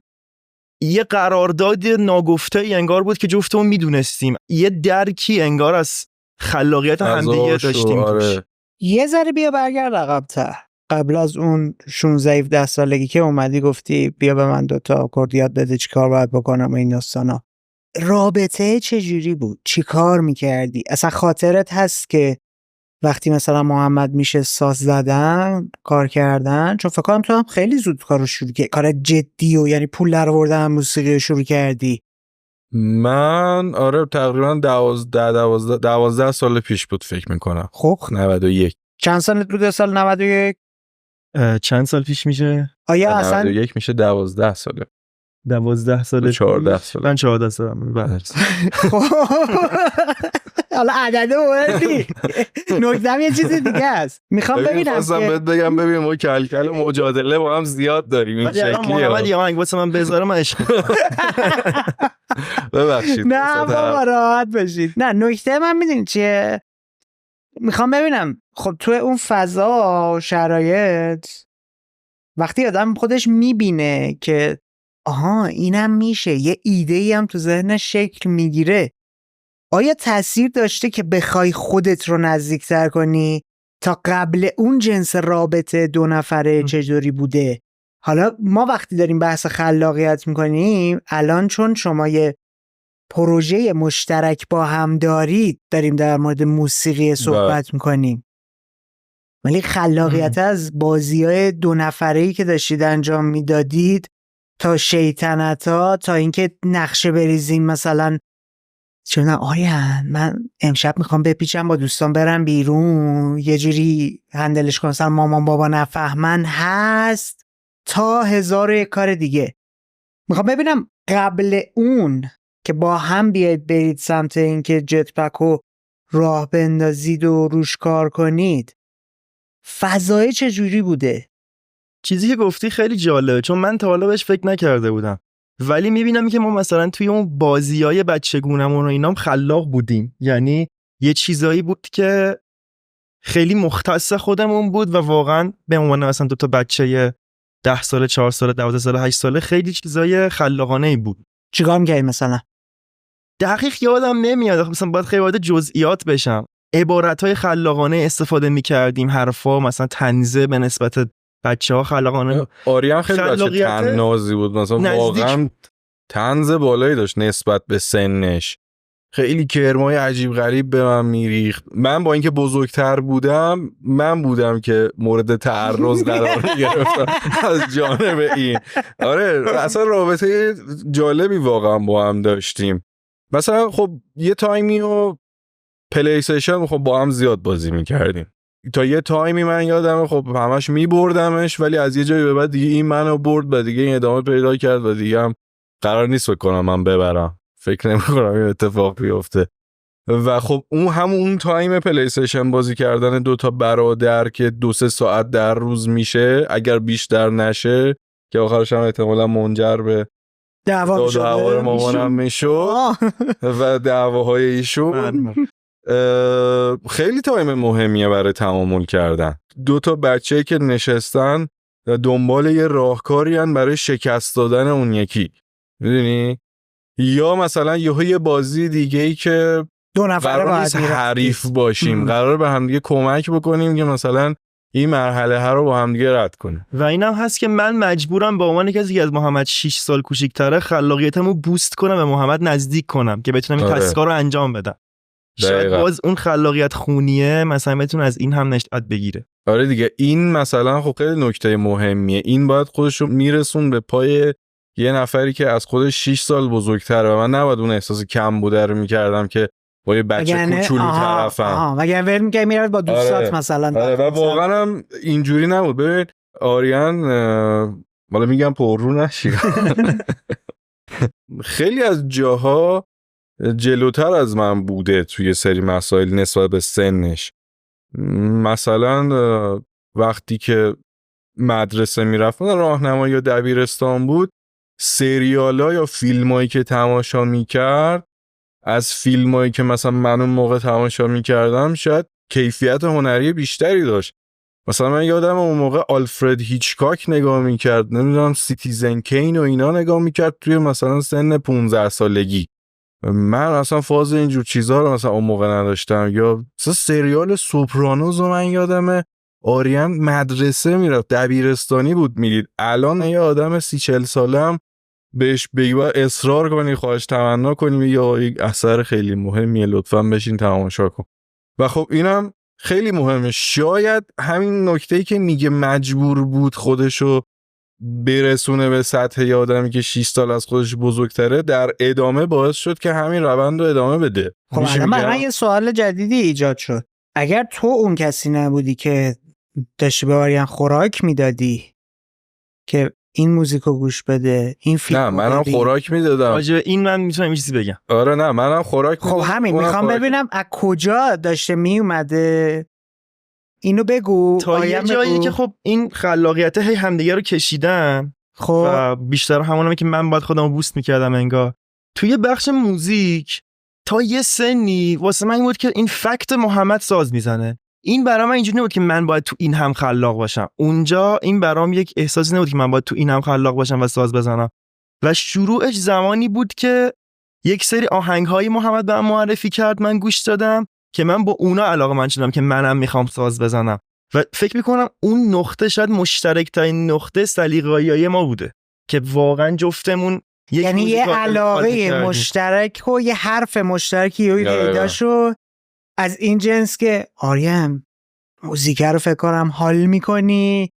یه قرارداد ناگفته انگار بود که جفتمون میدونستیم، یه درکی انگار از خلاقیت همدیگه داشتیم. آره. یه ذره بیا برگرد عقب‌تر، قبل از اون 16-17 سالگی که اومدی گفتی بیا به من 2 تا آکورد یاد بده چی کار باید بکنم و این داستانا، رابطه چجوری بود؟ چی کار میکردی؟ اصلا خاطرت هست که وقتی مثلا محمد میشه ساز زدن کار کردن، چون فکر کنم تو هم خیلی زود کارو شروع کردی، کار جدی و یعنی پول درآوردن موسیقی رو شروع کردی. من آره تقریبا 12 سال پیش بود فکر میکنم. خب 91. چند سالت بود سال 91؟ چند سال پیش میشه؟ آیا اصلا 91 میشه 12 ساله. 12 سال 14 ساله. من 14 سالم. بله. حالا عدد مهمی نکتم یه چیز دیگه است. میخوام ببینم خواستم که بهت بگم ببین ما کلکل مجادله با هم زیاد داریم این ولی الان محمد شکلی. یه آهنگ واسه من بذاره من عشق. ببخشید. نه بابا راحت بشید. نه نکته من میدونی چیه، میخوام ببینم خب تو اون فضا و شرایط وقتی آدم خودش میبینه که آها اینم میشه، یه ایده‌ای هم تو ذهنش شکل میگیره، آیا تأثیر داشته که بخوای خودت رو نزدیکتر کنی تا قبل اون جنس رابطه دو نفره چجوری بوده؟ حالا ما وقتی داریم بحث خلاقیت میکنیم الان چون شما یه پروژه مشترک با هم دارید داریم در مورد موسیقی صحبت میکنیم، ولی خلاقیت از بازی‌های دو نفره‌ای که داشتید انجام میدادید تا شیطنت‌ها تا اینکه نقشه بریزیم مثلا چون آیان من امشب میخوام بپیچم با دوستان برم بیرون یه جوری هندلش کنم مثلا مامان بابا نفهمن هست تا هزار و یک کار دیگه. میخوام ببینم قبل اون که با هم بیاید برید سمت اینکه جت پک رو راه بندازید و روش کار کنید فضای چجوری بوده؟ چیزی که گفتی خیلی جالبه چون من تا حالا بهش فکر نکرده بودم، ولی میبینم که ما مثلا توی اون بازیای بچگونمون و اینام خلاق بودیم، یعنی یه چیزایی بود که خیلی مختص خودمون بود و واقعا به عنوان مثلا 2 تا بچه 10 ساله 4 ساله 12 ساله 8 ساله خیلی چیزای خلاقانه ای بود. چیکار می‌کردی مثلا؟ دقیق یادم نمیاد، مثلا باید خیلی وارد جزئیات بشم. عبارت‌های خلاقانه استفاده می‌کردیم، حرفا مثلا طنزه به نسبت بچه‌ها خلاقانه. آریان خیلی بچه خلاقیت طنازی بود، مثلا نزدیک. واقعا طنز بالایی داشت نسبت به سنش، خیلی کرمای عجیب غریب به من میریخت. من با اینکه بزرگتر بودم من بودم که مورد تعرض قرار گرفتم از جانب این. آره اصلا رابطه جالبی واقعا با هم داشتیم. مثلا خب یه تایمی و پلی استیشن خب با هم زیاد بازی میکردیم تا یه تایمی من یادمه خب همش میبردمش، ولی از یه جایی به بعد دیگه این منو برد و دیگه این ادامه پیدا کرد و دیگه هم قرار نیست بکنم من ببرم، فکر نمی‌کنم این اتفاق بیفته. و خب اون تایم پلی استیشن بازی کردن 2 تا برادر که 2-3 ساعت در روز میشه اگر بیشتر نشه که آخرش هم احتمالاً منجر به دعوا شده دعوا مامانم میشد و دعواهای ایشون. خیلی تایم مهمیه برای تعامل کردن. 2 تا بچه که نشستن و دنبال یه راهکاری هن برای شکست دادن اون یکی، میدونی؟ یا مثلا یه بازی دیگه ای که 2 نفره قرار نیست حریف باشیم، قرار به هم دیگه کمک بکنیم که مثلا این مرحله ها رو با هم دیگه رد کنیم. و اینم هست که من مجبورم به عنوان کسی از محمد 6 سال کوچیک‌تره خلاقیتمو بوست کنم، به محمد نزدیک کنم که بتونم این تاسکا رو انجام بدم. شاید باز اون خلاقیت خونیه مثلا بتونه از این هم نشأت بگیره. آره دیگه این مثلا خب خیلی نکته مهمیه، این باید خودش رو میرسون به پای یه نفری که از خودش 6 سال بزرگتره و من نباید اون احساس کم بوده رو میکردم که با یه بچه کوچولو طرفم. مگر ول میگه میراد با دوستات مثلا. آره و واقعا هم اینجوری نبود. ببین آریان والا میگم پررو نشی خیلی از جاها جلوتر از من بوده توی سری مسائل نسبت به سنش. مثلا وقتی که مدرسه میرفت راهنمایی یا دبیرستان بود، سریالا یا فیلمایی که تماشا میکرد از فیلمایی که مثلا من اون موقع تماشا میکردم شاید کیفیت هنری بیشتری داشت. مثلا من یادم اون موقع آلفرد هیچکاک نگاه میکرد، نمیدونم سیتیزن کین و اینا نگاه میکرد توی مثلا سن 15 سالگی. من اصلا فاز اینجور چیزها رو مثلا اون موقع نداشتم. یا مثلا سریال سوپرانوز رو من یادمه آریان مدرسه میرفت، دبیرستانی بود میدید. الان یه آدم 30-40 ساله هم بهش بگی اصرار کنی خواهش تمنا کنی یا یک اثر خیلی مهمیه لطفاً بشین تماشا کن. و خب اینم خیلی مهمه. شاید همین نکته‌ای که میگه مجبور بود خودشو برسونه به سطح یه آدمی که 6 سال از خودش بزرگتره در ادامه باعث شد که همین روند رو ادامه بده. خب الان من یه سوال جدیدی ایجاد شد. اگر تو اون کسی نبودی که داشتی به آریان خوراک میدادی که این موزیکو گوش بده، این فیلم نه منم خوراک میدادم. راجع این من میتونم یه چیزی بگم. آره نه منم خوراک خب همین میخوام ببینم از کجا داشته میومده، اینو بگو. تا یه جایی که خب این خلاقیت هی همدیگه رو کشیدن خب و بیشتر همونم که من باید خودم رو بوست میکردم انگار توی بخش موزیک. تا یه سنی واسه من این بود که این فکت محمد ساز میزنه، این برام اینجوری نبود که من باید تو این هم خلاق باشم. اونجا این برام یک احساسی نبود که من باید تو این هم خلاق باشم و ساز بزنم. و شروعش زمانی بود که یک سری آهنگ‌های محمد به من معرفی کرد، من گوش دادم که من با اونا علاقه‌مند شدم که منم میخوام ساز بزنم و فکر میکنم اون نقطه شاید مشترک‌ترین نقطه سلیقه‌ای ما بوده که واقعا جفتمون یعنی یه علاقه مشترک و یه حرف مشترکی و ایداشو از این جنس که آریم موزیک رو فکر کنم حال میکنی،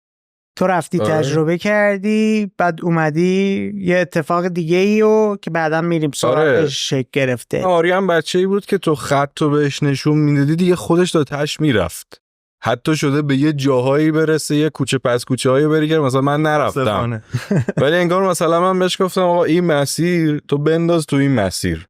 تو رفتی تجربه کردی، بعد اومدی یه اتفاق دیگه ایو که بعدا میریم سراغش شکل گرفته. آریم بچه‌ای بود که تو خطو بهش نشون میدادی دیگه خودش تا تاش میرفت، حتی شده به یه جاهایی برسه یه کوچه پس کوچه هایی بری که مثلا من نرفتم ولی انگار مثلا من بهش گفتم آقا این مسیر تو بنداز تو این مسیر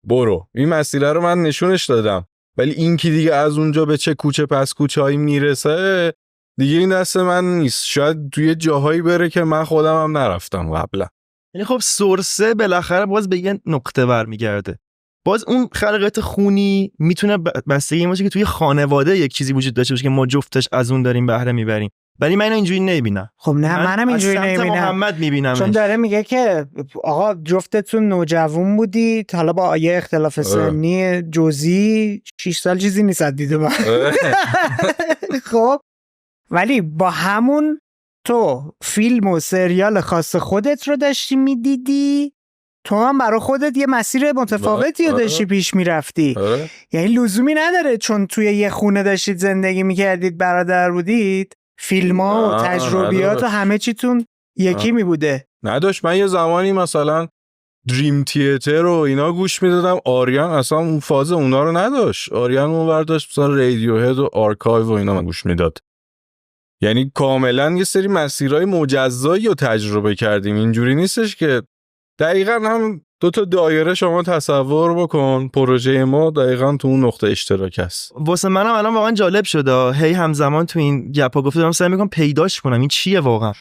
برو، این مسیر رو من نشونش دادم، ولی این کی دیگه از اونجا به چه کوچه پس کوچه هایی میرسه دیگه این دست من نیست، شاید توی جاهایی بره که من خودم هم نرفتم قبلا. یعنی خب سورسه بالاخره باز به یه نقطه برمیگرده. باز اون خلقت خونی میتونه بستگی این باشه که توی خانواده یک چیزی وجود داشته باشه که ما جفتش از اون داریم بهره میبریم، ولی من اینجوری نمیبینم. خب نه منم اینجوری نمیبینم. محمد میبینم چون داره میگه که آقا جفتتون نوجوان بودید، حالا با یه اختلاف سنی جزئی 6 سال چیزی نیست دیده من. خب ولی با همون تو فیلم و سریال خاص خودت رو داشتی میدیدی، تو هم برای خودت یه مسیر متفاوتی رو داشتی پیش میرفتی. یعنی لزومی نداره چون توی یه خونه داشتید زندگی میکردید برادر بودید فیلم ها و تجربیات و همه چیتون یکی میبوده. نداشت. من یه زمانی مثلا دریم تیاتر و اینا گوش میدادم، آریان اصلا اون فاز اونا رو نداشت، آریان اون ورداشت مثلا رادیو هد و آرکایو و اینا من گوش میداد. یعنی کاملا یه سری مسیرهای مجزایی رو تجربه کردیم، اینجوری نیستش که دقیقاً هم دو تا دایره شما تصور بکن، پروژه ما دقیقاً تو اون نقطه اشتراک است. واسه منم الان واقعا جالب شده، هی همزمان تو این گپا گفته دارم سعی میکنم پیداش کنم این چیه واقعا،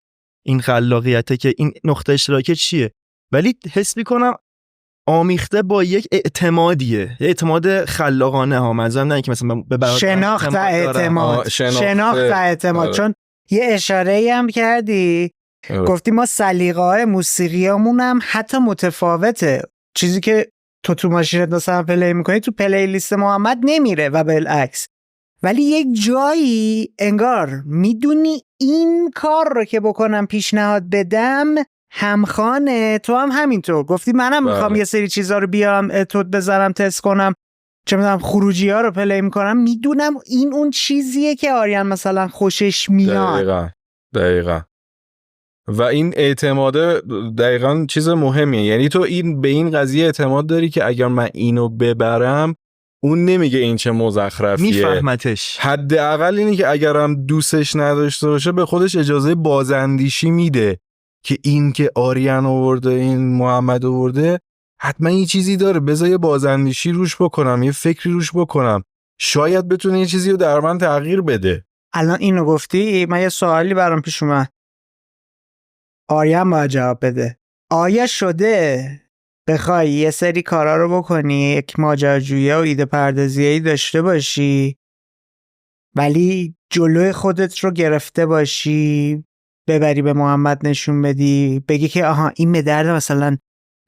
این خلاقیته که این نقطه اشتراک چیه، ولی حس میکنم آمیخته با یک اعتمادیه، یه اعتماد خلاقانه ها. منظورم نه اینکه مثلا به شناخت اعتماد. چون یه اشاره‌ای هم کردی گفتی ما سلیقه‌های موسیقیامون هم حتی متفاوته، چیزی که تو ماشینت مثلا پلی میکنی تو پلی لیست محمد نمیره و بالعکس، ولی یک جایی انگار میدونی این کار رو که بکنم پیشنهاد بدم همخانه تو هم همینطور گفتی منم میخوام یه سری چیزا رو بیام اتود بذارم تست کنم، چه میدونم خروجی ها رو پلی میکنم، میدونم این اون چیزیه که آریان مثلا خوشش میاد. دقیقا. و این اعتماده دقیقا چیز مهمیه، یعنی تو این به این قضیه اعتماد داری که اگر من اینو ببرم اون نمیگه این چه مزخرفیه، میفهمتش. حداقل اینی که اگرم دوستش نداشته باشه به خودش اجازه بازاندیشی میده که این که آریان آورده این محمد آورده حتما یه چیزی داره، بذار یه بازاندیشی روش بکنم، یه فکری روش بکنم، شاید بتونه یه چیزی رو در من تغییر بده. الان اینو گفتی من یه سوالی برام پیش اومد، آریان باید جواب بده. آیا شده بخوای یه سری کارا رو بکنی، یک ماجراجویی و ایده پردازیایی داشته باشی ولی جلوی خودت رو گرفته باشی، ببری به محمد نشون بدی، بگی که آها این به درد مثلا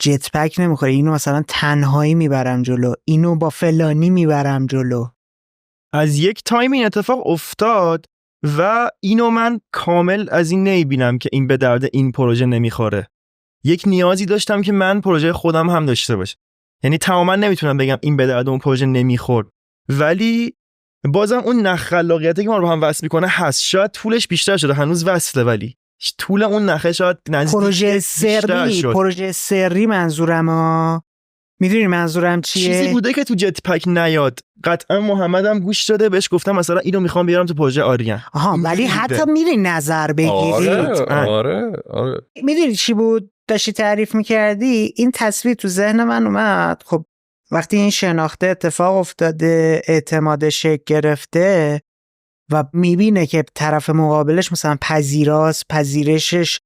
جت پک نمیخوره، اینو مثلا تنهایی میبرم جلو، اینو با فلانی میبرم جلو. از یک تایم این اتفاق افتاد و اینو من کامل از این نمیبینم که این به درد این پروژه نمیخوره. یک نیازی داشتم که من پروژه خودم هم داشته باشه، یعنی تماما نمیتونم بگم این به درد اون پروژه نمیخورد، ولی بازم اون نخ خلاقیتی که ما رو هم وصل میکنه هست. شاید طولش بیشتر شده، هنوز وصله، ولی طول اون نخه شاید نزدیک پروژه سری منظورم ها. میدونی منظورم چیه؟ چیزی بوده که تو جت پک نیاد. قطعا محمدم گوش داده بهش گفتم مثلا اینو میخوام بیارم تو پروژه آریان. آها ولی حتی میری نظر بگیری. آره. میدونی چی بود داشتی تعریف میکردی؟ این تصویر تو ذهن من اومد. خب وقتی این شناخته اتفاق افتاده، اعتمادش شکل گرفته و میبینه که طرف مقابلش مثلا پذیراست، پذیرشش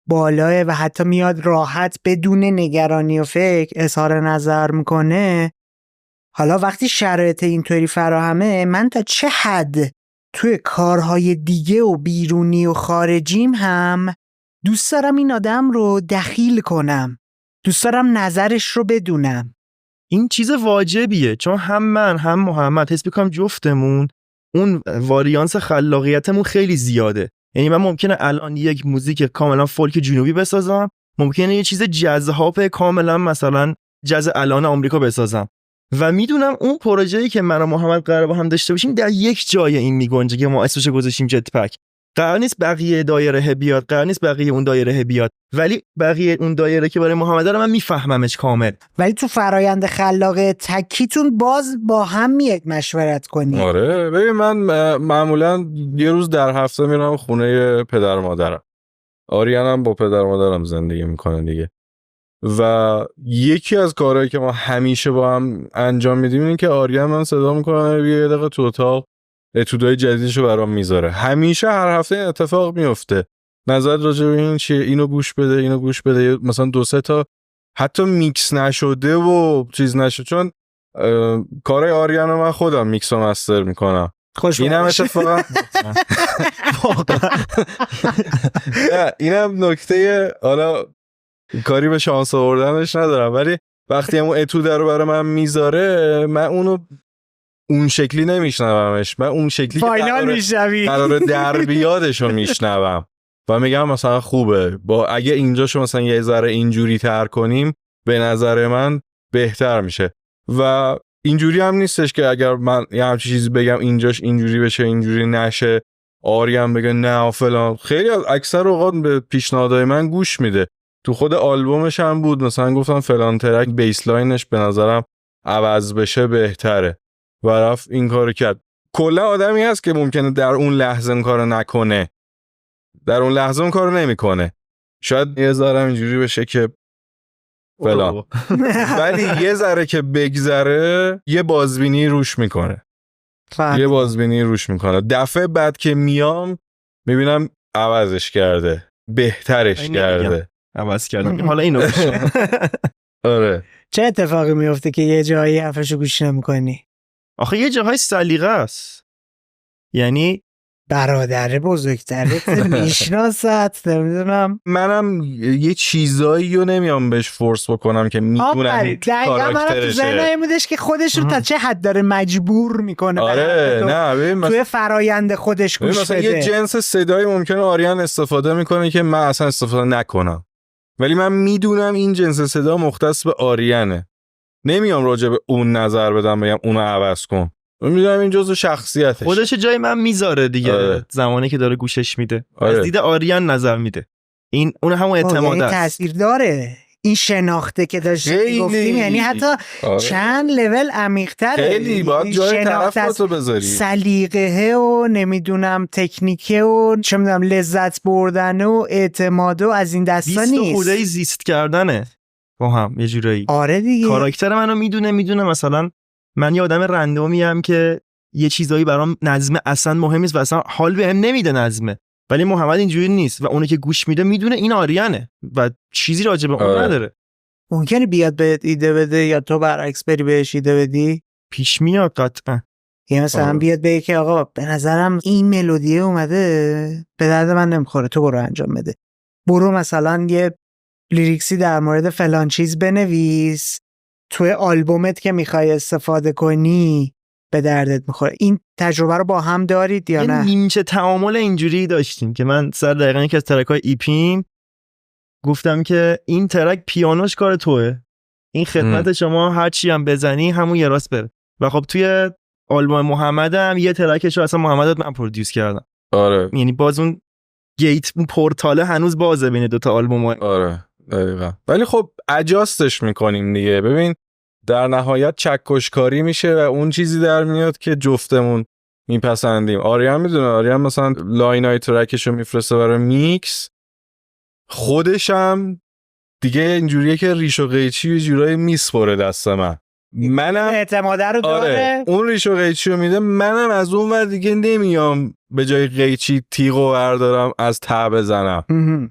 بالاه و حتی میاد راحت بدون نگرانی و فکر اظهار نظر میکنه. حالا وقتی شرایط اینطوری فراهمه، من تا چه حد توی کارهای دیگه و بیرونی و خارجیم هم دوست دارم این آدم رو دخیل کنم، دوست دارم نظرش رو بدونم. این چیز واجبیه، چون هم من هم محمد حس می‌کنم جفتمون اون واریانس خلاقیتمون خیلی زیاده. یعنی من ممکنه الان یک موزیک کاملا فولک جنوبی بسازم، ممکنه یه چیز جزهاپ کاملا مثلا جاز الان آمریکا بسازم و میدونم اون پروژه‌ای که من و محمد قراره با هم داشته باشیم در یک جای این میگنجه که ما اسمش گذاشتیم جت پک. قرار نیست بقیه دایره بیاد، قرار نیست بقیه اون دایره بیاد، ولی بقیه اون دایره که برای محمد رو من میفهممش کامل. ولی تو فرایند خلاق تکیتون باز با هم میاد مشورت کنی. آره ببین من معمولا یه روز در هفته میرم خونه پدر مادرم. آریانم با پدر مادرم زندگی میکنه دیگه. و یکی از کارهایی که ما همیشه با هم انجام میدیم اینه که آریان من صدا میکنه یه دقیقه تو اتاق اتودای جدیدشو برام میذاره. همیشه هر هفته این اتفاق میفته. نظر راجع به این چیه؟ اینو گوش بده، اینو گوش بده. مثلا 2-3 تا حتی میکس نشده و چیز نشده، چون کارهای آریانو من خودم میکس و مستر میکنم. اینم اتفاقا اینم نکته، حالا کاری به شانس آوردنش ندارم، ولی وقتی همون اتوده رو برای من میذاره من اونو اون شکلی نمیشنومش، من اون شکلی فاینال میشنوی قرار در بیادشو میشنوم و میگم مثلا خوبه، با اگه اینجاشو مثلا یه ذره اینجوری تر کنیم به نظر من بهتر میشه. و اینجوری هم نیستش که اگر من یه همچین چیزی بگم اینجاش اینجوری بشه اینجوری نشه آریم بگه نه فلان. خیلی از اکثر اوقات به پیشنهادهای من گوش میده. تو خود آلبومش هم بود مثلا گفتم فلان ترک بیسلاینش به نظرم عوض بشه بهتره و رفت این کارو کرد. کلا آدمی هست که ممکنه در اون لحظه این کارو نکنه، در اون لحظه اون کارو نمیکنه، شاید یه ذره اینجوری بشه که فلان ولی یه ذره که بگذره یه بازبینی روش میکنه، یه بازبینی روش میکنه. دفعه بعد که میام میبینم عوضش کرده، بهترش کرده، عوض کردم. حالا اینو آره. چه اتفاقی میفته که یه جایی حرفشو گوش نمی‌کنی؟ آخه یه جاهای سلیقه است، یعنی برادر بزرگترت میشناست، نمیدونم. منم یه چیزایی رو نمیام بهش فورس بکنم که میدونم کاراکترشه. منم بودش که خودش رو تا چه حد داره مجبور میکنه. آره نه ببین توی فرایند خودش گوش مثلا بده. یه جنس صدایی ممکنه آریان استفاده میکنه که من اصلا استفاده نکنم، ولی من میدونم این جنس صدا مختص به آریانه، نمیام راجع به اون نظر بدم بگم اونو عوض کن. من میدونم این جزء شخصیتش، خودش جای من میذاره دیگه. آره. زمانی که داره گوشش میده آره. از دید آریان نظر میده. این اون همون اعتماد است. تاثیر داره این شناخته که داشتیم گفتیم، یعنی حتی چند لول عمیق‌تره. خیلی باید جای طرفاتو بذاری. سلیقه و نمیدونم تکنیکه و چه میدونم لذت بردن و اعتماد و از این دستا نیست. 20 خودی زیست کردنه با هم یه جورایی. آره دیگه. کاراکتر منو میدونه مثلا من یه آدم رندومی ام که یه چیزایی برام نظم اصلا مهم نیست و اصلا حال بهم نمیده نظمه، ولی محمد اینجوری نیست و اونی که گوش میده میدونه این آریانه و چیزی راجع به اون نداره. ممکنه بیاد بهت ایده بده یا تو برعکس بری بهش ایده بدی؟ پیش میاد قطعا. یه مثلا بیاد بگه که آقا به نظرم این ملودیه اومده به درد من نمیخوره، تو برو انجام بده، برو مثلا یه لیریکسی در مورد فلان چیز بنویس توی آلبومت که میخوای استفاده کنی به دردت میخوره. این تجربه رو با هم دارید یا نه؟ نیمچه تعامل اینجوری داشتیم که من سر دقیقاً یکی از ترک‌های ایپیم گفتم که این ترک پیانوش کار توه، این خدمت شما هر چی هم بزنی همون یه راست بره. و خب توی آلبوم محمدم یه ترکش رو اصلا محمد من پرودیوس کردم. آره. یعنی باز اون گیت اون پورتاله هنوز بازه بین دوتا آلبوم. آره دقیقاً. ولی خب اجاستش میکنیم دیگه. ببین در نهایت چکشکاری میشه و اون چیزی در میاد که جفتمون میپسندیم. آریان میدونه، آریان مثلا لاینای ترکشو میفرسته برای میکس، خودشم دیگه اینجوریه که ریش و قیچی یه جورایی میسپره دست منم اعتماده رو داره. آره اون ریش و قیچی رو میده، منم از اون ور دیگه نمیام به جای قیچی تیغو بردارم از ته بزنم.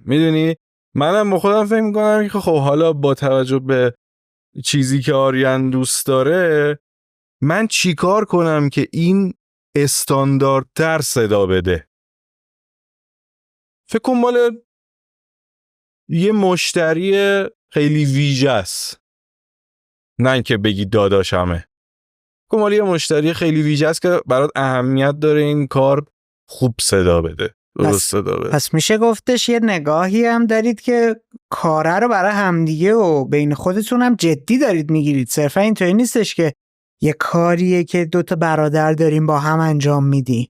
میدونی منم با خودم فکر میکنم که خب حالا با توجه به چیزی که آریان دوست داره من چیکار کنم که این استانداردتر صدا بده. فکر کن مال یه مشتری خیلی ویژه است، نه اینکه بگی داداشمه. فکر کن مال یه مشتری خیلی ویژه است که برات اهمیت داره این کار خوب صدا بده، درست صدا بده. پس میشه گفتش یه نگاهی هم دارید که کاره رو برای همدیگه و بین خودتون هم جدی دارید میگیرید، صرفا اینطوری نیستش که یه کاریه که دوتا برادر داریم با هم انجام میدی.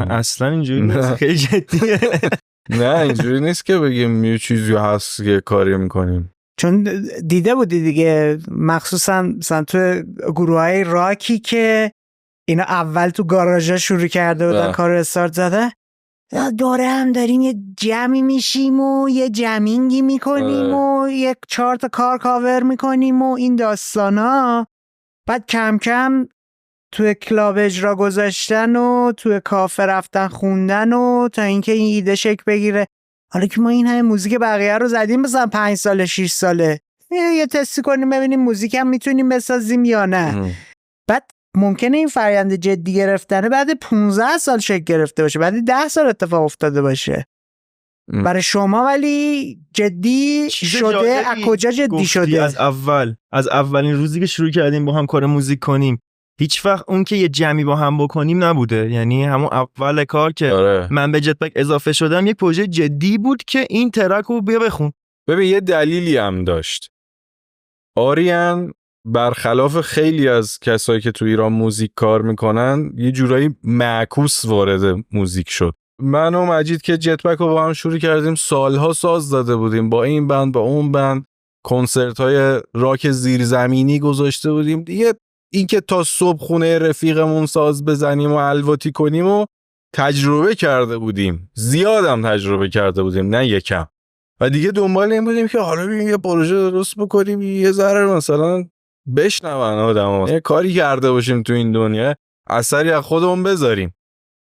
اصلا اینجوری نیست، خیلی جدیه. نه اینجوری نیست که بگیم یه چیزی هست که کاری میکنیم. چون دیده بودی دیگه، مخصوصا مثلا تو گروهای راکی که اینا اول تو گاراژا شروع کرده بودن کار استارت زده، دوره هم داریم یه جمعی میشیم و یه جمینگی میکنیم و یک 4 تا کار کاور میکنیم و این داستانا. بعد کم کم توی کلاب اجرا گذاشتن و توی کافه رفتن خوندن و تا اینکه این ایده شکل بگیره. حالا که ما این همه موزیک بقیه رو زدیم مثلا 5 ساله 6 ساله، یه تستی کنیم ببینیم موزیک هم میتونیم بسازیم یا نه. بعد ممکنه این فرآیند جدی گرفتنه بعد 15 سال شکل گرفته باشه، بعد 10 سال اتفاق افتاده باشه برای شما، ولی جدی شده. از کجا جدی شده؟ از اولین روزی که شروع کردیم با هم کار موزیک کنیم هیچ وقت اون که یه جمعی با هم بکنیم نبوده. یعنی همون اول کار که من به جت بک اضافه شدم یک پروژه جدی بود که این ترک رو بیا بخون. ببین یه دلیلی هم داشت. آریان برخلاف خیلی از کسایی که تو ایران موزیک کار میکنن یه جورایی معکوس وارد موزیک شد. من و مجید که جت بک رو با هم شروع کردیم سالها ساز داده بودیم، با این بند با اون بند کنسرت های راک زیرزمینی گذاشته بودیم دیگه. این که تا صبح خونه رفیقمون ساز بزنیم و الواتی کنیم و تجربه کرده بودیم، زیادم تجربه کرده بودیم نه یکم، و دیگه دنبال این بودیم که حالا ببینیم یه پروژه درست بکنیم یه ذره مثلا بشنون آدم‌ها، یه کاری کرده باشیم تو این دنیا، اثری از خودمون بذاریم.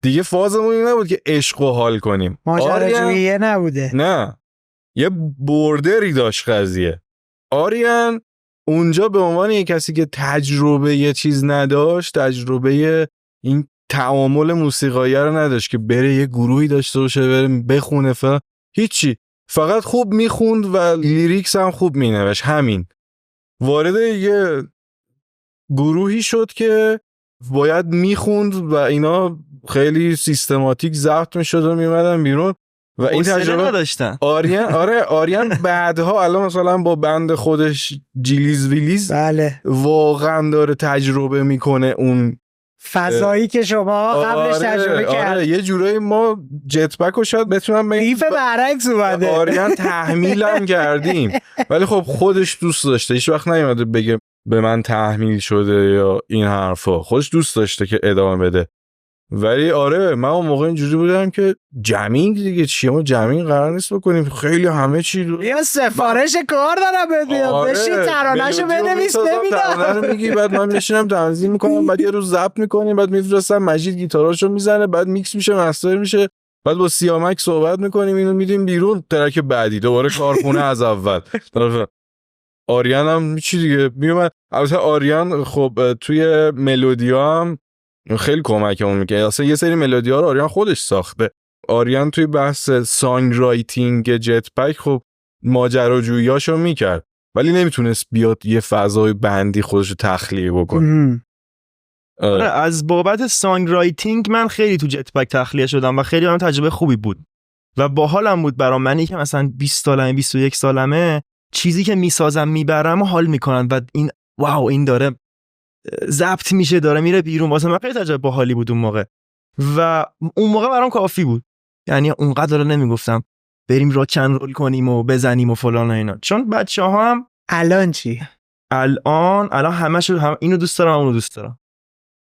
دیگه فازمون این نبود که عشق و حال کنیم، ماجراجویی نبوده، نه یه بوردری داشت قضیه. آریان اونجا به عنوان یک کسی که تجربه یه چیز نداشت، تجربه این تعامل موسیقایی رو نداشت که بره یه گروهی داشته باشه بره بخونه هیچی، فقط خوب میخوند و لیریکس هم خوب مینوشت. همین وارد یه گروهی شد که باید میخوند و اینا خیلی سیستماتیک ضبط میشد و میمدن بیرون و این تجربه نداشتن. آریان بعدها الان مثلا با بند خودش جیلیز ویلیز بله واقعا داره تجربه میکنه اون فضایی که شما قبلش تجربه کرد. یه جورایی ما جت بک رو شاید بتونم ایف برعکس اومده آریان تحمیلم کردیم، ولی خب خودش دوست داشته، هیچ وقت نیومده بگه به من تحمیل شده یا این حرفا، خودش دوست داشته که ادامه بده. ولی آره من اون موقع اینجوری بودم که جمینگ دیگه چیه، ما جمینگ قرار نیست بکنیم، خیلی همه چی یا سفارش کار دارم بدید بشین ترانه‌شو بنویس نمیدونم میگی، بعد من میشینم تنظیم میکنم، بعد یه روز ضبط میکنیم، بعد میفرستم مجید گیتاراشو میزنه، بعد میکس میشه مستر میشه، بعد با سیامک صحبت میکنیم اینو میدیم بیرون، ترک بعدی دوباره کارخونه از اول. آریان هم چی دیگه میومد. البته آریان خب توی ملودیا هم خیلی کمکمون میکنه، اصلا یه سری ملودی‌ها رو آریان خودش ساخته. آریان توی بحث سانگ رایتینگ جت پک خب ماجراجوییاشو میکرد، ولی نمیتونست بیاد یه فضای بندی خودشو تخلیه بکنه. آره از بابت سانگ رایتینگ من خیلی تو جت پک تخلیه شدم و خیلی هم تجربه خوبی بود و باحالم بود برام. منی که مثلا 20 سالمه 21 سالمه چیزی که میسازم میبرم و حال میکنن و این واو این داره ضبط میشه داره میره بیرون، واسه من خیلی تجربه باحالی بود اون موقع و اون موقع برام کافی بود. یعنی اونقدر نمیگفتم بریم راکن رول کنیم و بزنیم و فلان و اینا، چون بچه‌ها هم الان چی الان همشو اینو دوست دارم، اونو دوست دارم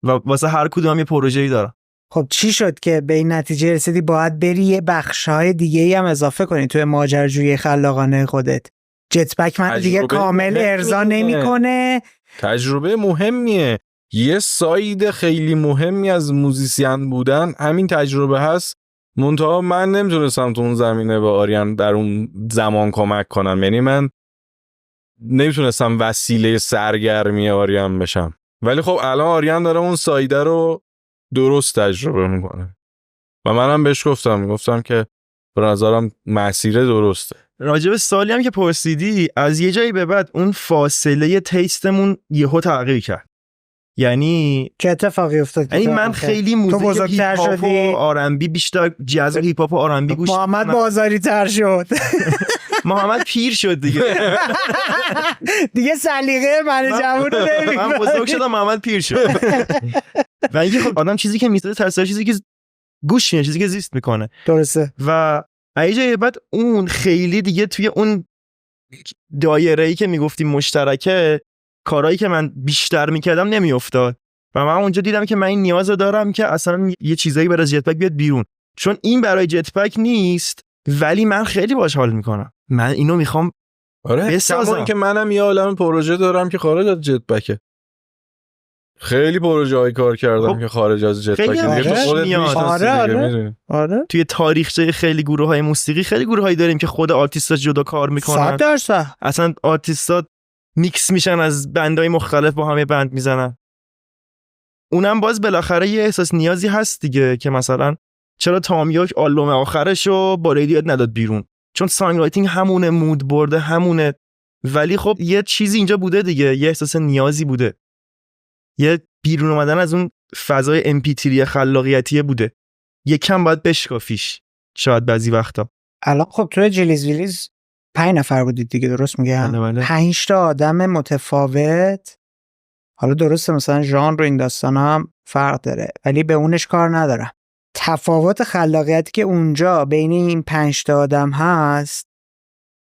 و واسه هر کدوم یه پروژه‌ای دارم. خب چی شد که به این نتیجه رسیدی باید بری یه بخش‌های دیگه‌ای هم اضافه کنی توی ماجراجویی خلاقانه خودت؟ جتپک من دیگه تجربه کامل ارضا نمی‌کنه. تجربه مهمیه. یه ساید خیلی مهمی از موزیسین بودن همین تجربه هست. منتها من نمیتونستم تو اون زمینه به آریان در اون زمان کمک کنم. یعنی من نمیتونستم وسیله سرگرمی آریان بشم. ولی خب الان آریان داره اون سایده رو درست تجربه میکنه و منم بهش گفتم که به نظرم مسیر درسته. راجب سالی هم که پرسیدی، از یه جایی به بعد اون فاصله تیستمون یهو تغییر کرد. یعنی چه اتفاقی افتاد؟ یعنی من خیلی موزیک هیپ هاپ و آرنبی، بیشتر جاز و هیپ هاپ و آرنبی گوش محمد بازاری تر شد. محمد پیر شد دیگه. دیگه سلیقه من جوون رو نمی‌فهمه. من بزرگ شدم، محمد پیر شد. و اینکه خب آدم چیزی که میسازه تاثیر چیزی که گوش میده، چیزی که زیست میکنه. درسته. و ایجای بعد اون خیلی دیگه توی اون دایره‌ای که میگفتیم مشترکه، کارهایی که من بیشتر میکردم نمیافتاد و من اونجا دیدم که من این نیاز دارم که اصلا یه چیزایی برای جتپک بیاد بیرون، چون این برای جتپک نیست ولی من خیلی باهاش حال میکنم. من اینو میخوام بسازم. همون که منم یه عالم پروژه دارم که خارج از جتپکه. خیلی پروژه های کار کردم خب که خارج از جتپک. آره. توی تاریخچه خیلی گروه‌های موسیقی خیلی گروهایی داریم که خود آرتیست‌ها جدا کار میکنن. 100%. اصلا آرتیست‌ها میکس میشن، از بندهای مختلف با هم یه بند میزنن. اونم باز بالاخره یه احساس نیازی هست دیگه که مثلا چرا تامیوک آلبوم آخرشو با رادیوهد نداد بیرون، چون سانگ رایتینگ همونه، مود برده همونه، ولی خب یه چیزی اینجا بوده دیگه، یه احساس نیازی بوده، یه بیرون اومدن از اون فضای MP3 خلاقیتی بوده، یکم باید بشکافیش شاید بعضی وقتا. الان خب توی جلیز ویلیز 5 نفر بودید دیگه، درست میگم؟ بله. 5 تا آدم متفاوت. حالا درسته مثلا ژانر و این داستانا هم فرق داره ولی به اونش کار ندارم. تفاوت خلاقیتی که اونجا بین این 5 تا آدم هست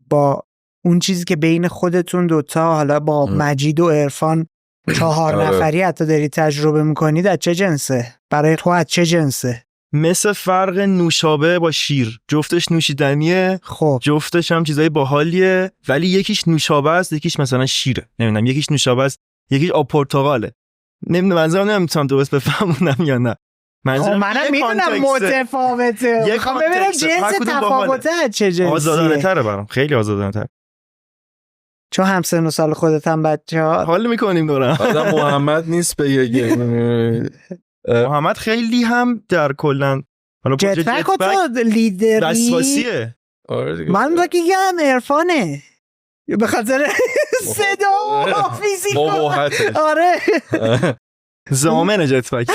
با اون چیزی که بین خودتون دوتا، حالا با مجید و عرفان 4 نفری حتی داری تجربه میکنید، از چه جنسه؟ برای تو از چه جنسه؟ مثل فرق نوشابه با شیر، جفتش نوشیدنیه، خب جفتش هم چیزای باحالیه، ولی یکیش نوشابه است، یکیش مثلا شیره، نمیدونم، یکیش نوشابه است، یکیش آب پرتقاله. نمیدونم، منظورم نمیتونم درست بفهمونم یا نه. منم میدونم متفاوته، میخوام ببینم جنس تفاوته چه جنسیه. آزادانه تره برام، خیلی آزادانه تر، چون همسن و سال خودت هم بچه‌ها حال میکنیم دورم. آدم محمد نیست بگه. محمد خیلی هم در کلن حالا جتپک تو لیدری وسواسیه. من با که گم عرفانه به خاطر صدا و فیزیک. آره زامن جتپک.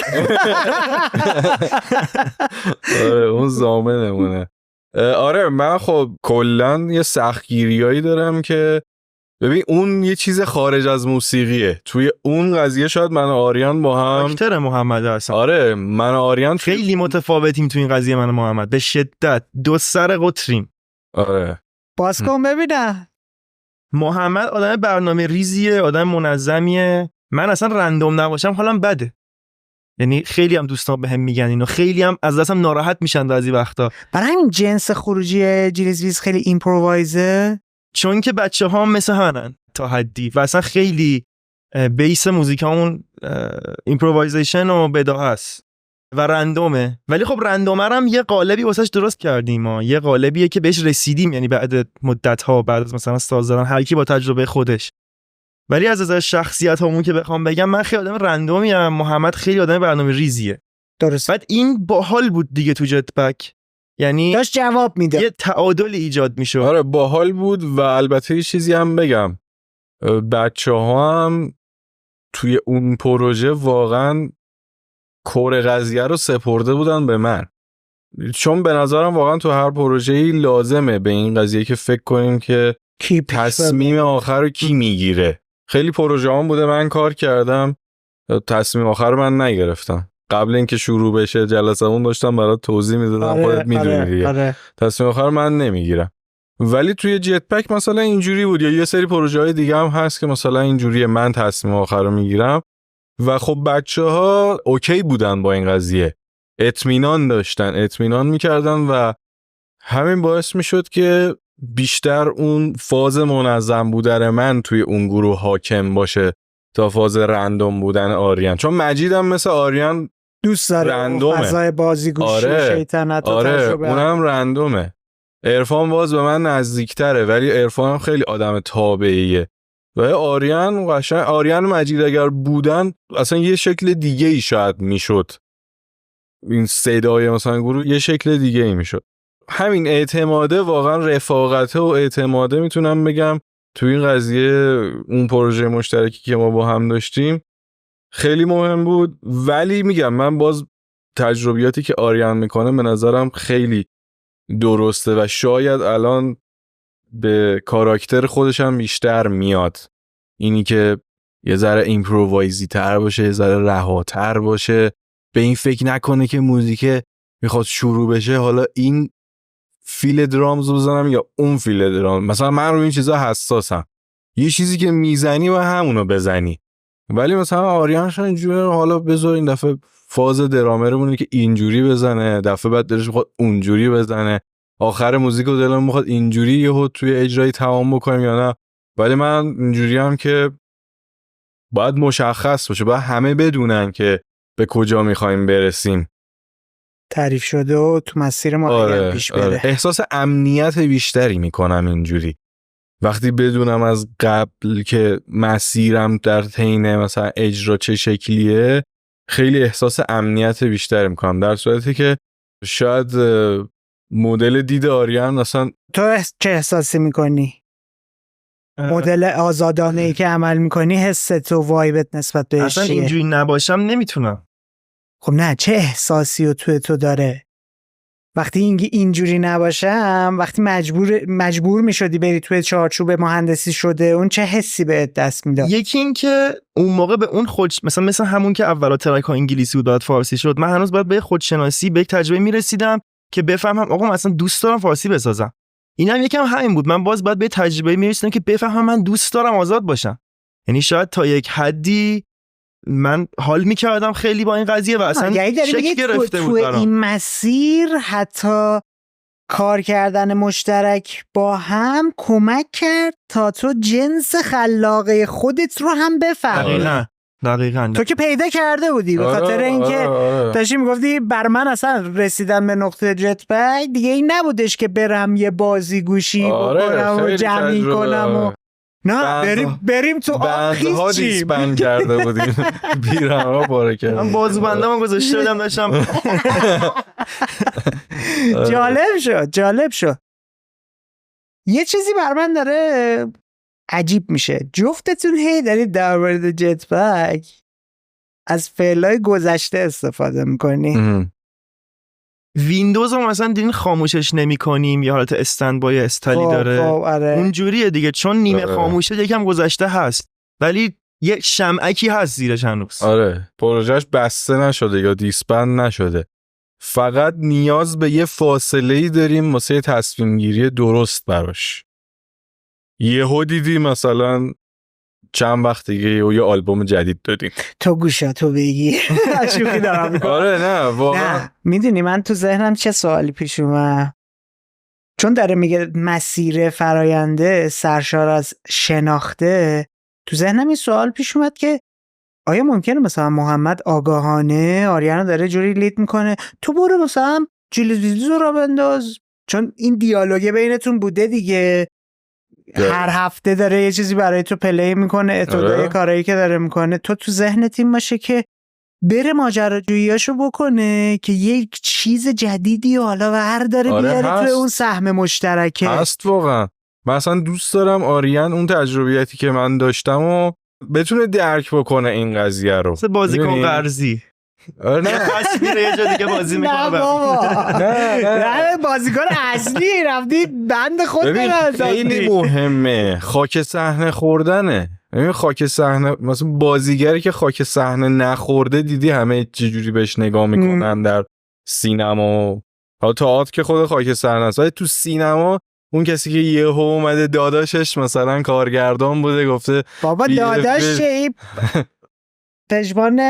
آره اون زامنمونه. آره من خب کلن یه سختگیریایی دارم که ببین اون یه چیز خارج از موسیقیه. توی اون قضیه شاید من و آریان با هم اکتر محمد اصلا. آره من و آریان خیلی متفاوتیم تو این قضیه، من و محمد به شدت دو سر قطریم. آره باز کن ببینم. محمد آدم برنامه ریزیه، آدم منظمیه. من اصلا رندوم نباشم حالم بده. یعنی خیلی هم دوستان بهم میگن اینو، خیلی هم از دستم ناراحت میشن بعضی وقتا. برای همین جنس خروجی جلیز ویلیز خیلی ایمپرووایزه، چون که بچه ها مثل همن تا حدی و اصلا خیلی بیس موزیکامون ایمپرووایزیشن و بداهه است و رندومه. ولی خب رندومه هم یه قالبی واسش درست کردیم ما، یه قالبیه که بهش رسیدیم، یعنی بعد مدت ها، بعد از مثلا ساز دادن، هر کی با تجربه خودش. ولی از نظر شخصیت همون که بخوام بگم، من خیلی آدم رندومیم، محمد خیلی آدم برنامه ریزیه. درست. بعد این باحال بود دیگه تو جتپک، یعنی داشت جواب میده، یه تعادلی ایجاد میشد. آره باحال بود. و البته یه چیزی هم بگم، بچه‌ها هم توی اون پروژه واقعا کور قضیه رو سپرده بودن به من، چون به نظرم واقعا تو هر پروژه‌ای لازمه به این قضیه که فکر کنیم که تصمیم آخر رو کی میگیره. خیلی پروژه هم بوده من کار کردم، تصمیم آخر رو من نگرفتم، قبل اینکه شروع بشه جلسمون داشتم برات توضیح میدادم. خودت میدونی دیگه. تصمیم آخر من نمیگیرم. ولی توی جت پک مثلا اینجوری بود، یا یه سری پروژه های دیگه هم هست که مثلا اینجوریه، من تصمیم آخر رو میگیرم و خب بچه‌ها اوکی بودن با این قضیه، اطمینان داشتن، اطمینان میکردن و همین باعث میشد که بیشتر اون فاز منظم بودن من توی اون گروه حاکم باشه تا فاز رندوم بودن آریان. چون مجیدم مثل آریان دوست داره رندومه. فضای بازیگوشی شیطنت و تجربه. اونم رندومه. عرفان باز به من نزدیکتره ولی عرفان هم خیلی آدم تابعیه و آریان قشنگ، آریان و مجید اگر بودن اصلا یه شکل دیگه ای شاید میشد، این صدای مثلا گروه یه شکل دیگه ای میشد. همین اعتماده، واقعا رفاقته و اعتماده میتونم بگم توی این قضیه اون پروژه مشترکی که ما با هم داشتیم خیلی مهم بود. ولی میگم من باز تجربیاتی که آریان میکنه به نظرم خیلی درسته و شاید الان به کاراکتر خودش هم بیشتر میاد، اینی که یه ذره ایمپرووایزی تر باشه، یه ذره رهاتر باشه، به این فکر نکنه که موزیک میخواد شروع بشه حالا این فیل درامز بزنم یا اون فیل درام. مثلا من رو این چیزا حساسم، یه چیزی که میزنی و همونو بزنی. ولی مثلا آریانش اینجوری حالا بذار این دفعه فاز درامرمونه که اینجوری بزنه، دفعه بعد دلش میخواد اونجوری بزنه، آخر موزیک رو دلم میخواد اینجوری یهو توی اجرایی تمام بکنیم یا نه. ولی من اینجوری هم که باید مشخص باشه، باید همه بدونن که به کجا میخوایم برسیم، تعریف شده و تو مسیر ما پیش بره. احساس امنیت بیشتری میکنم اینجوری وقتی بدونم از قبل که مسیرم در طین مثلا اجرا چه شکلیه، خیلی احساس امنیت بیشتری میکنم، در صورتی که شاید مدل دید آریان اصلا. تو چه احساسی میکنی؟ مدل آزادانه‌ای که عمل میکنی، حست و وایبت نسبت بهش اصلا چیه؟ اینجوری نباشم نمیتونم. خب نه، چه احساسی رو تو داره؟ وقتی اینجوری نباشم، وقتی مجبور میشدی بری توی چارچوب مهندسی شده، اون چه حسی بهت دست میداد؟ یکی این که اون موقع به اون مثلا همون که اولا ترک ها انگلیسی بود بعد فارسی شد، من هنوز باید به خودشناسی، به یک تجربه میرسیدم که بفهمم آقا من اصلا دوست دارم فارسی بسازم. اینم یکم همین بود، من باز باید به تجربه میرسیدم که بفهمم من دوست دارم آزاد باشم. یعنی شاید تا یک حدی من حال میکردم خیلی با این قضیه و اصلا شکل گرفته بود تو این مسیر حتی کار کردن مشترک با هم کمک کرد تا تو جنس خلاقه خودت رو هم بفهمی. دقیقاً تو که پیدا کرده بودی، به خاطر اینکه داشتی میگفتی بر من اصلا رسیدن به نقطه جت پک دیگه این نبودش که برم یه بازی گوشی بکنم و جمعی کنم و نه بریم تو بندها دیسپند کرده بودیم بیرم پاره کردم. من بازو بندم گذاشته بودم داشتم. جالب شد. یه چیزی بر من داره عجیب میشه، جفتتون هی دارید در مورد جت پک از فعلای گذشته استفاده میکنی. ویندوز رو مثلا دیدین خاموشش نمی کنیم یا حالت استند بای استالی داره، اونجوریه دیگه، چون نیمه خاموشه یکم گذشته هست ولی یه شمعکی هست زیرش هنوز. آره پروژهش بسته نشده یا دیسپند نشده، فقط نیاز به یه فاصله‌ای داریم واسه تصمیم گیری درست براش. یهو دیدی مثلا چند وقت دیگه یه آلبوم جدید دادیم، تو گوشاتو بگی. شوخی دارم میکنم. آره نه واقعا. میدونی من تو ذهنم چه سوالی پیش اومد، چون داره میگه مسیر فراینده سرشار از شناخته، تو ذهنم این سوال پیش اومد که آیا ممکنه مثلا محمد آگاهانه آریانا داره جوری لید میکنه تو برو مثلا جلیزیزو رو بنداز، چون این دیالوگه بینتون بوده دیگه، هر هفته داره یه چیزی برای تو پلی میکنه، اتودای کارایی که داره میکنه، تو ذهنت این باشه که بره ماجراجوییاشو بکنه که یک چیز جدیدی حالا برداره بیاره تو اون سهم مشترکه. هست واقعا. من اصلا دوست دارم آریان اون تجربیاتی که من داشتم و بتونه درک بکنه این قضیه رو. مثل بازیکن قرضی. نه تصویر یه جا دیگه بازی میکنه. نه بابا نه بازیکن اصلی رفتی بند خود ببین خیلی مهمه خاک صحنه خوردنه. ببین خاک صحنه مثلا بازیگری که خاک صحنه نخورده دیدی همه چجوری بهش نگاه میکنن در سینما. حالا تئاتر که خود خاک صحنه است، ولی تو سینما اون کسی که یهو اومده داداشش مثلا کارگردان بوده گفته بابا داداش چه پشمان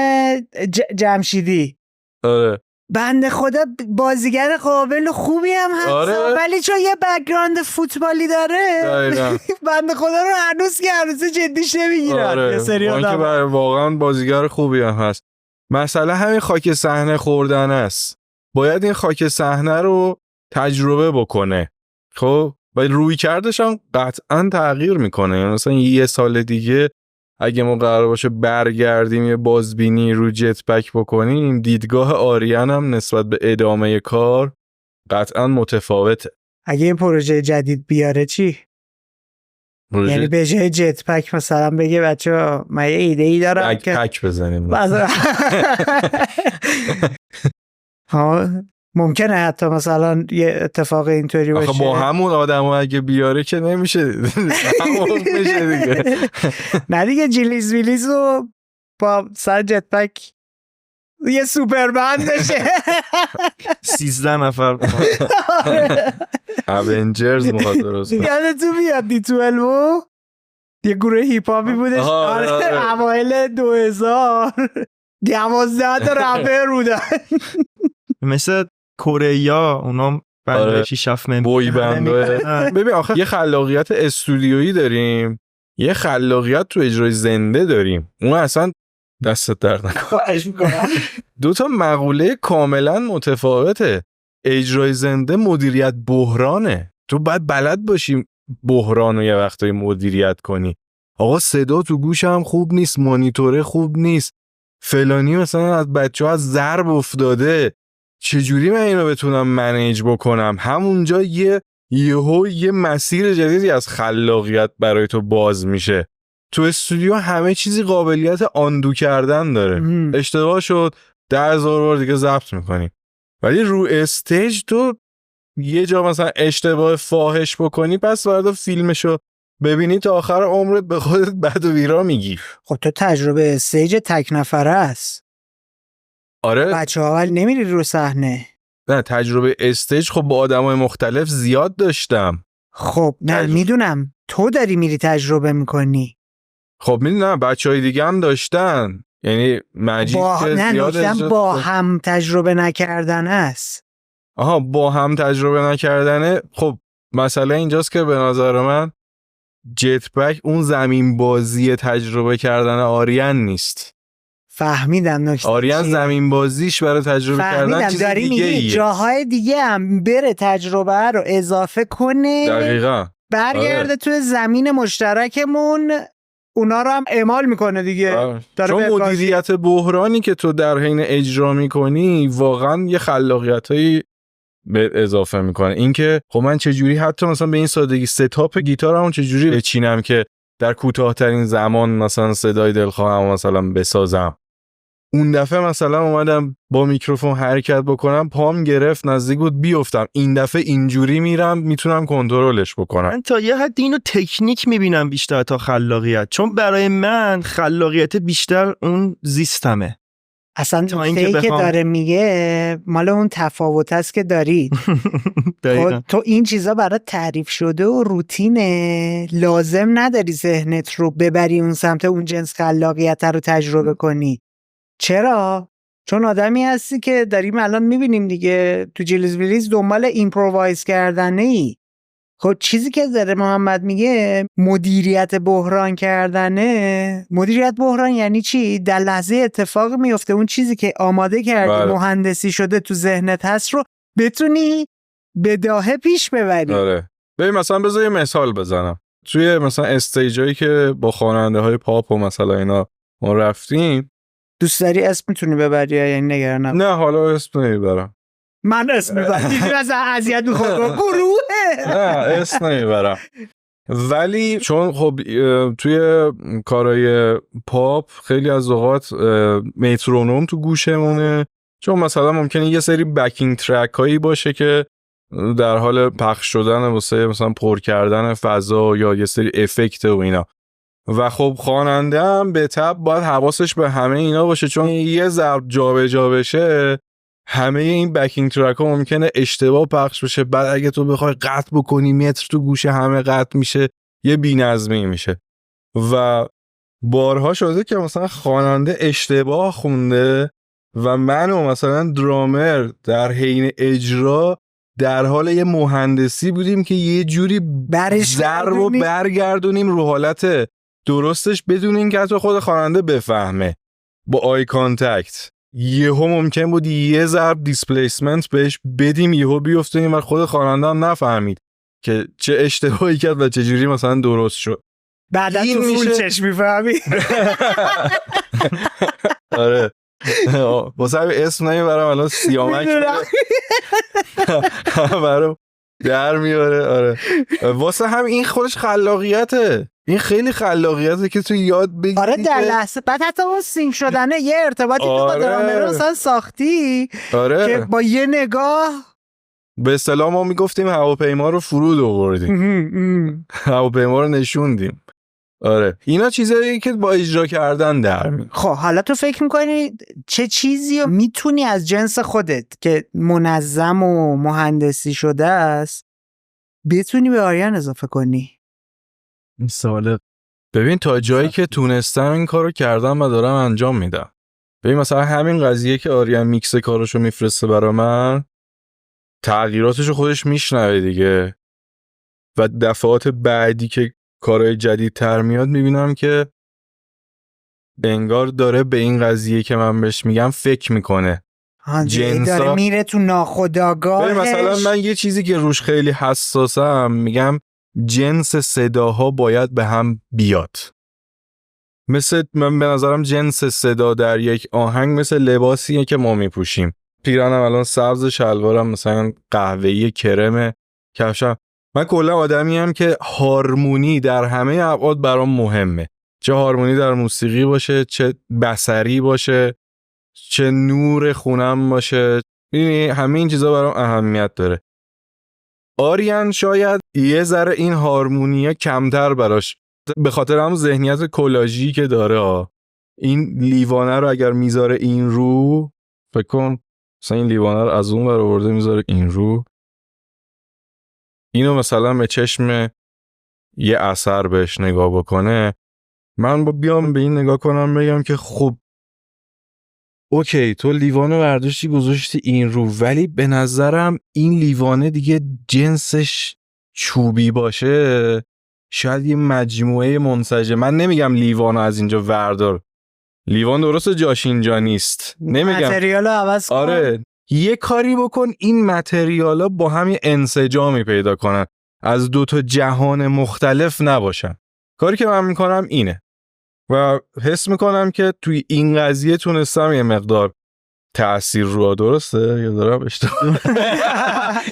جمشیدی آره بنده خدا بازیگر قابل خوبی هم هست آره. ولی چون یه بک‌گراند فوتبالی داره بنده خدا رو هنوز که هنوز جدیش نمیگیرن آره. یه سری اون که واقعا بازیگر خوبی هم هست. مسئله همین خاک صحنه خوردن است. باید این خاک صحنه رو تجربه بکنه. خب ولی روی کردش هم قطعا تغییر میکنه. یعنی مثلا یه سال دیگه اگه ما قرار باشه برگردیم یه بازبینی رو جت پک بکنیم، دیدگاه آریان هم نسبت به ادامه کار قطعا متفاوته. اگه این پروژه جدید بیاره چی؟ یعنی به جای جت پک مثلا بگه بچه من یه ایده ای دارم که پک بزنیم. ممکنه حتی مثلا یه اتفاق اینطوری باشه. آخه با همون آدمو اگه بیاره که نمیشه. همون میشه دیگه. نه دیگه جیلیز ویلیزو با سر جت پک یه سوپرمن بشه. 13 نفر اونجرز میخواد درست کنه. یادتون میاد دی 12 یه گروه هیپ هاپی بودش اوایل 2000 12 تا رپر بودن مثل کره اونا بنده 6 بوی بنده. ببین آخه یه خلاقیت استودیویی داریم، یه خلاقیت تو اجرای زنده داریم. اون اصلا دستت درد نکنه. دو تا مقوله کاملا متفاوته. اجرای زنده مدیریت بحرانه. تو باید بلد باشی بحرانو یه وقتایی مدیریت کنی. آقا صدا تو گوشم خوب نیست، مانیتوره خوب نیست، فلانی مثلا از بچه‌ها از ضرب افتاده، چجوری من اینو بتونم منیج بکنم؟ همونجا یه مسیر جدیدی از خلاقیت برای تو باز میشه. تو استودیو همه چیزی قابلیت آندو کردن داره. اشتباه شد 10,000 بار دیگه ضبط میکنی. ولی رو استیج تو یه جا مثلا اشتباه فاحش بکنی، پس فردا فیلمشو ببینی تا آخر عمرت به خودت بد و بیرا میگی. خب تو تجربه استیج تک نفره است. آره بچه‌ها ولی نمیری رو صحنه. نه تجربه استیج خب با آدمای مختلف زیاد داشتم. خب نه میدونم تو داری میری تجربه میکنی. خب میدونم بچهای دیگه هم داشتن، یعنی مجید که زیاد با هم تجربه نکردن است. آها با هم تجربه نکردنه. خب مسئله اینجاست که به نظر من جت پک اون زمین بازی تجربه کردن آریان نیست. فهمیدم نکته. آریان زمین بازیش برای تجربه کردن چیز دیگه ایه. جاهای دیگه هم بره تجربه رو اضافه کنه. دقیقاً. برگرده توی زمین مشترکمون اونا رو هم اعمال میکنه دیگه. چون مدیریت بحرانی که تو در حین اجرا میکنی واقعا یه خلاقیتایی به اضافه میکنه. اینکه خب من چجوری حتی مثلا به این سادگی ستاپ گیتارمو چجوری بچینم که در کوتاه‌ترین زمان مثلا صدای دلخواهم مثلا بسازم. اون دفعه مثلا اومدم با میکروفون حرکت بکنم، پام گرفت، نزدیک بود بیفتم. این دفعه اینجوری میرم میتونم کنترلش بکنم. من تا یه حد اینو تکنیک میبینم بیشتر تا خلاقیت، چون برای من خلاقیت بیشتر اون زیستمه. اصلا که داره میگه مال اون تفاوت است که دارید. تو این چیزا برات تعریف شده و روتینه، لازم نداری ذهنت رو ببری اون سمت اون جنس خلاقیت رو تجربه کنی. چرا؟ چون آدمی هستی که داریم الان میبینیم دیگه تو جیلیز ویلیز دنبال ایمپرووایز کردنه ای. خب چیزی که داره محمد میگه مدیریت بحران کردنه. مدیریت بحران یعنی چی؟ در لحظه اتفاق میفته اون چیزی که آماده کردی مهندسی شده تو ذهنت هست رو بتونی بداهه پیش ببری. آره. ببین مثلا بذار یه مثال بزنم. توی مثلا استیجایی که با خواننده های پاپ و مثلا اینا ما رفتیم، دوست داری اسم میتونی ببری یا یعنی نگران نباش؟ نه حالا اسم نمیبرم. من اسم میبرم. دیدی از اذیت میخواد گروه. نه اسم نمیبرم. ولی چون خب توی کارهای پاپ خیلی از اوقات مترونوم تو گوشمونه، چون مثلا ممکنه یه سری بکینگ ترک هایی باشه که در حال پخش شدن واسه مثلا پر کردن فضا یا یه سری افکت و اینا، و خب خواننده هم به تبع باید حواسش به همه اینا باشه، چون یه ضرب جابجا بشه همه این بکینگ ترک ها ممکنه اشتباه پخش بشه، بعد اگه تو بخوای قطع بکنی متر تو گوشه همه قطع میشه، یه بی‌نظمی میشه. و بارها شده که مثلا خواننده اشتباه خونده و من و مثلا درامر در حین اجرا در حال یه مهندسی بودیم که یه جوری ضرب و برگردونیم رو حالت درستش بدون اینکه حتی خود خواننده بفهمه. با آی کانتکت یهو ممکن بود یه ضرب دیسپلیسمنت بهش بدیم، یهو بیفتیم و خود خواننده هم نفهمید که چه اشتباهی کرد و چه جوری مثلا درست شد. بعدا تو فول چشم میفهمی. آره واسه اسم نمیبرم الان سیامک برام در میاره. آره واسه هم این خودش خلاقیته، این خیلی خلاقیته که تو یاد بگیری. آره در لحظه بعد حتی اون سینک شدنه یه ارتباطی تو با درامر مثلا ساختی. آره که با یه نگاه به اصطلاح ما میگفتیم هواپیما رو فرود آوردیم، هواپیما رو نشوندیم. آره اینا چیزایی که با اجرا کردن در میاد. خب حالا تو فکر میکنی چه چیزی رو میتونی از جنس خودت که منظم و مهندسی شده است بتونی به آریان اضافه کنی؟ این سوال ببین تا جایی که تونستم این کارو کردم و دارم انجام میدم. ببین مثلا همین قضیه که آریان میکس کارشو میفرسته برا من، تغییراتشو خودش میشنوه دیگه و دفعات بعدی که کارهای جدیدتر میاد میبینم که انگار داره به این قضیه که من بهش میگم فکر میکنه. جنسا داره میره تو ناخودآگاهش. مثلا من یه چیزی که روش خیلی حساسم میگم جنس صداها باید به هم بیاد. مثل من به نظرم جنس صدا در یک آهنگ مثل لباسیه که ما میپوشیم. پیرانم الان سبز، شلوارم مثلا قهوه‌ای کرمه، کفشم. من کلا آدمیم که هارمونی در همه ابعاد برام مهمه. چه هارمونی در موسیقی باشه، چه بصری باشه، چه نور خونم باشه. یعنی همه این چیزا برام اهمیت داره. آریان شاید یه ذره این هارمونیه کمتر براش، به خاطر هم ذهنیت کلاژی که داره. این لیوانه رو اگر میذاره این رو، فکر کن مثلا این لیوانه رو از اون ور آورده میذاره این رو، اینو مثلا به چشم یه اثر بهش نگاه بکنه، من با بیام به این نگاه کنم بگم که خب اوکی تو لیوانه برداشتی گذاشتی این رو، ولی به نظرم این لیوانه دیگه جنسش چوبی باشه شاید یه مجموعه منسجم. من نمیگم لیوانو از اینجا وردار، لیوان درسته جاش اینجا نیست، نمیگم متریالو عوض کن. آره یه کاری بکن این متریالا با هم انسجامی پیدا کنن، از دو تا جهان مختلف نباشن. کاری که من میکنم اینه و حس میکنم که توی این قضیه تونستم یه مقدار تأثیر رو. درسته یا دارم اشتباه؟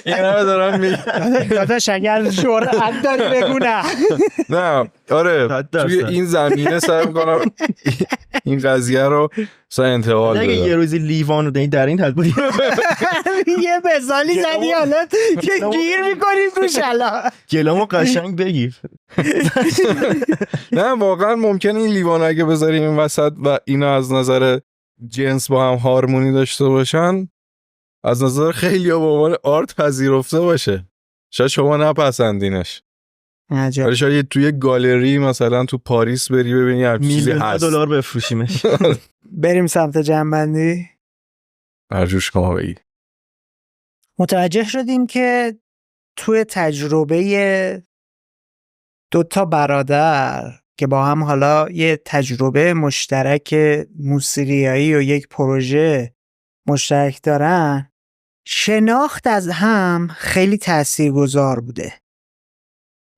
این همه دارم میگم داداش اگر جرأت داری بگو نه. آره توی این زمینه سعی میکنم این قضیه رو مثلا انتقال بدم. اگه یه روزی لیوانو در این حد بودی یه مثالی زدی حالا که گیر میکنیم روش الان گلامو قشنگ بگیر. نه واقعا ممکنه این لیوان اگه بذاریم این وسط و اینا از نظر جنس با هم هارمونی داشته باشن، از نظر خیلی ها به عنوان آرت پذیرفته باشه. شاید شما نپسندینش، ولی شاید توی گالری مثلا تو پاریس بری ببینی هر چیزی هست. $1,000,000 بفروشیمش. بریم سمت جنبندی. ارجوش کما بگی. متوجه شدیم که توی تجربه 2 برادر که با هم حالا یه تجربه مشترک موسیقیایی و یک پروژه مشترک دارن، شناخت از هم خیلی تاثیرگذار بوده.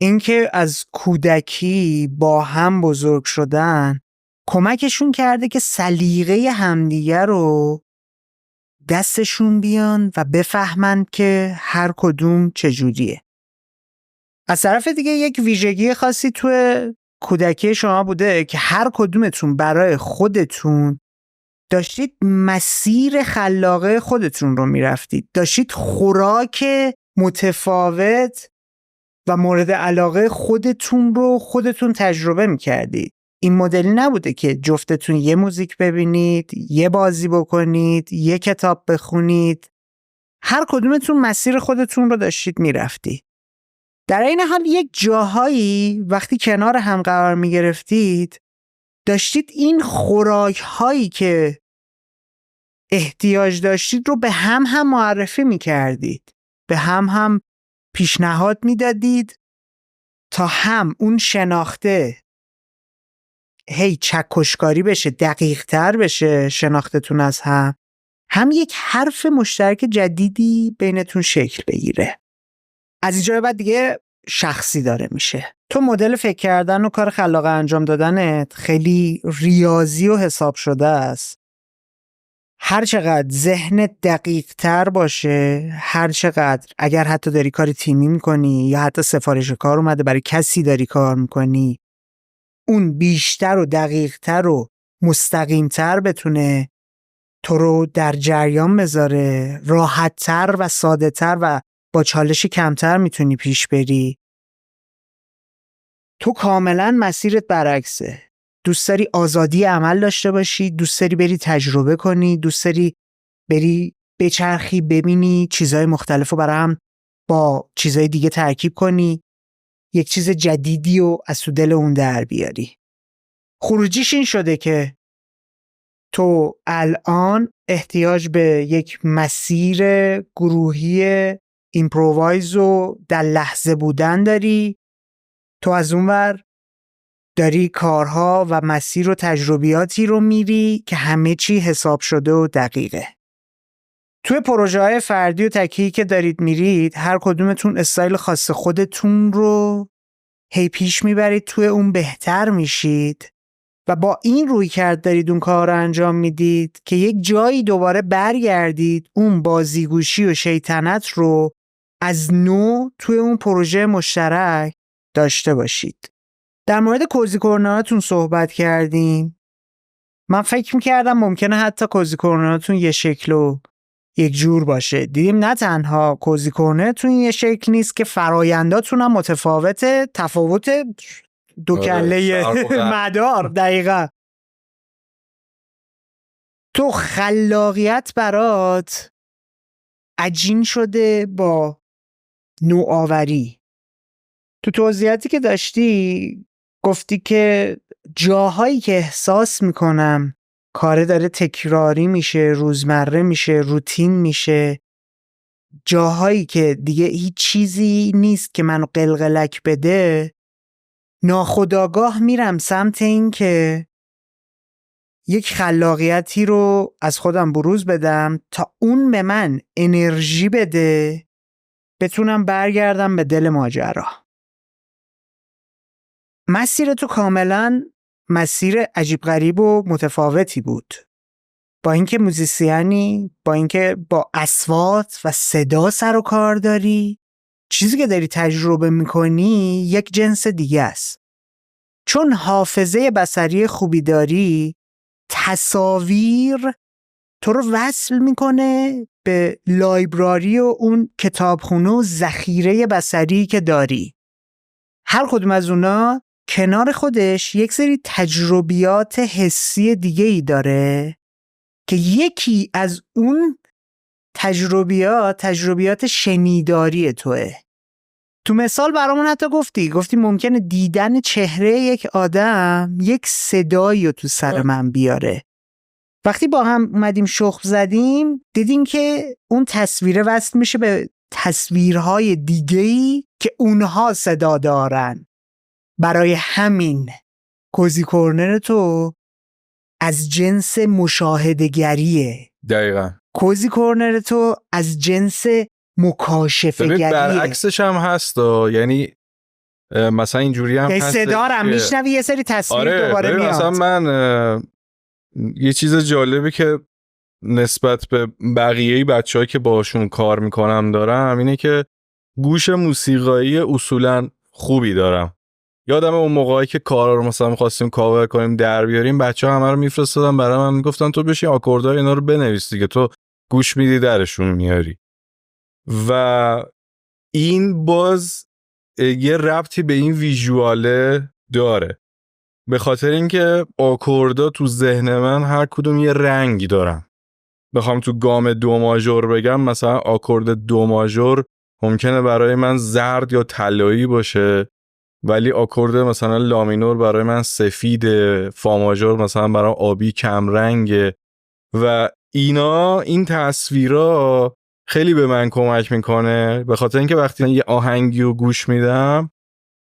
اینکه از کودکی با هم بزرگ شدن کمکشون کرده که سلیقه همدیگه رو دستشون بیان و بفهمند که هر کدوم چجوریه. از طرف دیگه یک ویژگی خاصی توی کودکی شما بوده که هر کدومتون برای خودتون داشتید مسیر خلاقه خودتون رو میرفتید، داشتید خوراک متفاوت و مورد علاقه خودتون رو خودتون تجربه میکردید. این مدلی نبوده که جفتتون یه موزیک ببینید، یه بازی بکنید، یه کتاب بخونید. هر کدومتون مسیر خودتون رو داشتید میرفتید. در این حال یک جاهایی وقتی کنار هم قرار میگرفتید داشتید این خوراک هایی که احتیاج داشتید رو به هم معرفی میکردید، به هم پیشنهاد میدادید تا هم اون شناخته چکشکاری بشه، دقیق تر بشه شناختتون از هم یک حرف مشترک جدیدی بینتون شکل بگیره. از اینجا به بعد دیگه شخصی داره میشه. تو مدل فکر کردن و کار خلاقه انجام دادنت خیلی ریاضی و حساب شده است. هر چقدر ذهنت دقیق تر باشه، هر چقدر اگر حتی داری کار تیمی میکنی یا حتی سفارش کار اومده برای کسی داری کار میکنی، اون بیشتر و دقیق تر و مستقیم تر بتونه تو رو در جریان بذاره، راحت تر و ساده تر و با چالش کمتر میتونی پیش بری. تو کاملا مسیرت برعکسه. دوست داری آزادی عمل داشته باشی، دوست داری بری تجربه کنی، دوست داری بری بچرخی، ببینی چیزهای مختلف رو برای هم با چیزهای دیگه ترکیب کنی، یک چیز جدیدی رو از تو دل اون در بیاری. خروجیش این شده که تو الان احتیاج به یک مسیر گروهی ایمپرووایز و در لحظه بودن داری. تو از اونور داری کارها و مسیر و تجربیاتی رو میری که همه چی حساب شده و دقیقه. توی پروژه های فردی و تکی که دارید میرید، هر کدومتون استایل خاص خودتون رو پیش میبرید، توی اون بهتر میشید و با این رویکرد دارید اون کار رو انجام میدید که یک جایی دوباره برگردید اون بازیگوشی و شیطنت رو از نو توی اون پروژه مشترک داشته باشید. در مورد کوزی کورنراتون صحبت کردیم. من فکر میکردم ممکنه حتی کوزی کورنراتون یه شکل و یک جور باشه. دیدیم نه تنها کوزی کورنرتون یه شکل نیست که فراینداتون هم متفاوته، تفاوت دو کله مدار. دقیقا تو خلاقیت برات عجین شده با نوآوری. تو توضیحاتی که داشتی گفتی که جاهایی که احساس میکنم کار داره تکراری میشه، روزمره میشه، روتین میشه، جاهایی که دیگه هیچ چیزی نیست که منو قلقلک بده، ناخودآگاه میرم سمت این که یک خلاقیتی رو از خودم بروز بدم تا اون به من انرژی بده بتونم برگردم به دل ماجرا. مسیر تو کاملا مسیر عجیب غریب و متفاوتی بود. با اینکه موزیسیانی، با اینکه با اصوات و صدا سر و کار داری، چیزی که داری تجربه میکنی یک جنس دیگه است. چون حافظه بصری خوبی داری، تصاویر تو رو وصل میکنه به لایبراری و اون کتابخونه و ذخیره بصری که داری. هر کدوم از اونا کنار خودش یک سری تجربیات حسی دیگه ای داره که یکی از اون تجربیات شنیداری توه. تو مثال برامون حتی گفتی ممکنه دیدن چهره یک آدم یک صدایی رو تو سر من بیاره. وقتی با هم اومدیم شخم زدیم دیدیم که اون تصویره وصل میشه به تصویرهای دیگه‌ای که اونها صدا دارن. برای همین کوزی کورنر تو از جنس مشاهده‌گریه. دقیقاً. کوزی کورنر تو از جنس مکاشفه گریه. برعکسش هم هست یعنی مثلا اینجوری هم هست صدا رو میشنوی یه سری تصویر دوباره میاد. مثلا من یه چیز جالبی که نسبت به بقیه بچه‌ها که باشون کار میکنم دارم اینه که گوش موسیقایی اصولا خوبی دارم. یادم اون موقعی که کارا رو مثلا می‌خواستیم کاور کنیم در بیاریم، بچه‌ها همه رو میفرستادن برای من، میگفتن تو بشین آکوردهای اینا رو بنویس دیگه، تو گوش میدی درشون میاری. و این باز یه ربطی به این ویژواله داره. به خاطر اینکه آکوردا تو ذهن من هر کدوم یه رنگی دارن. بخوام تو گام دو ماژور بگم، مثلا آکورد دو ماژور ممکنه برای من زرد یا طلایی باشه، ولی آکورد مثلا لامینور برای من سفیده، فا ماژور مثلا برای آبی کم رنگه و این تصویرها خیلی به من کمک میکنه، به خاطر اینکه وقتی یه آهنگی رو گوش میدم،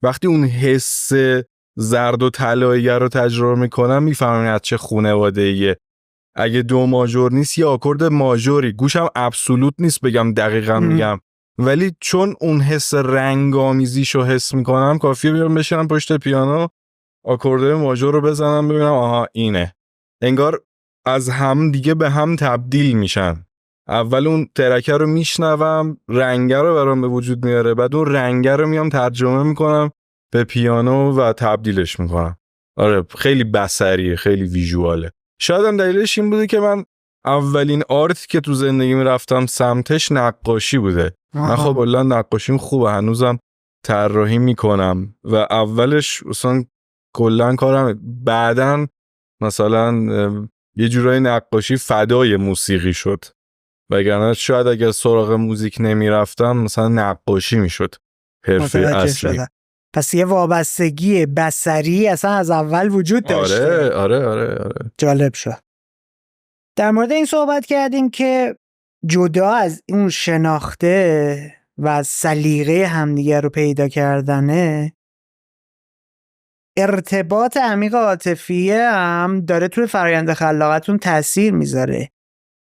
وقتی اون حس زرد و طلایی رو تجربه میکنم، میفهمم از چه خانواده‌ایه. اگه دو ماژور نیست یه آکورد ماژوری، گوشم ابسولوت نیست بگم دقیقاً میگم، ولی چون اون حس رنگامیزیشو حس میکنم، کافیه بیام بشینم پشت پیانو آکورد ماژور رو بزنم ببینم آها اینه. انگار از هم دیگه به هم تبدیل میشن. اول اون ترکه رو میشنوم، رنگه رو برام به وجود میاره، بعد اون رنگه رو میام ترجمه میکنم به پیانو و تبدیلش میکنم. آره خیلی بصریه، خیلی ویژواله. شاید هم دلیلش این بوده که من اولین آرتی که تو زندگیم رفتم سمتش نقاشی بوده. من خب کلا نقاشیم خوبه، هنوزم طراحی میکنم و اولش مثلا کلا کارم، بعدن مثلا یه جورای نقاشی فدای موسیقی شد، وگرنه شاید اگر سراغ موزیک نمیرفتم مثلا نقاشی میشد حرفه اصلی. پس یه وابستگی بصری اصلا از اول وجود داشته. آره. جالب شد. در مورد این صحبت کردیم که جدا از اون شناخته و سلیقه همدیگه رو پیدا کردنه، ارتباط عمیق عاطفی هم داره توی فرآیند خلاقتون تأثیر میذاره.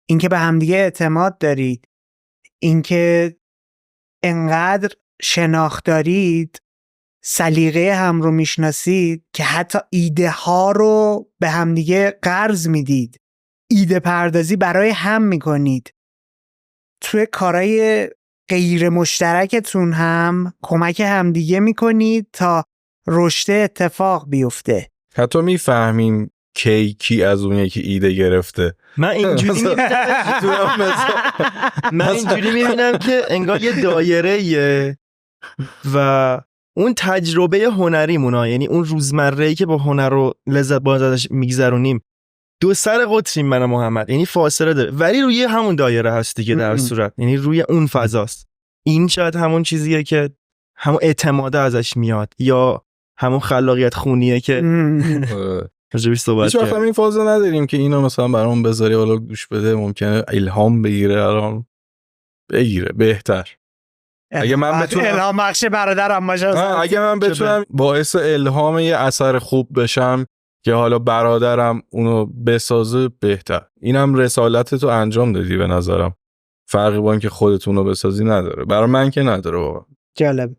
اینکه به همدیگه اعتماد دارید، اینکه انقدر شناخت دارید، سلیقه هم رو میشناسید که حتی ایده ها رو به همدیگه قرض میدید، ایده پردازی برای هم میکنید، توی کارهای غیر مشترکتون هم کمک همدیگه میکنید تا رشد اتفاق بیفته. حتی میفهمیم کی از اون یکی ایده گرفته. من اینجوری میبینم که انگار یه دایره‌ایه و اون تجربه هنریمونه، یعنی اون روزمره‌ای که با هنر رو لذت ازش میگذرونیم، دو سر قطریم من و محمد، یعنی فاصله داره ولی روی همون دایره هست دیگه، در صورت یعنی روی اون فضاست. این شاید همون چیزیه که همون اعتماد ازش میاد یا همون خلاقیت خونیه که راجبش صحبت هیچ وقت این فاز نداریم که اینو مثلا برام بذاری حالا گوش بده، ممکنه الهام بگیره، الان بگیره بهتر. اگه من بتونم الهام بخش برادرم باشه، اگه من بتونم باعث الهام یه اثر خوب بشم که حالا برادرم اونو بسازه، بهتر. اینم رسالتتو انجام دادی به نظرم. فرقی با اینکه خودتونو بسازی نداره، برای من که نداره واقعا. جالب.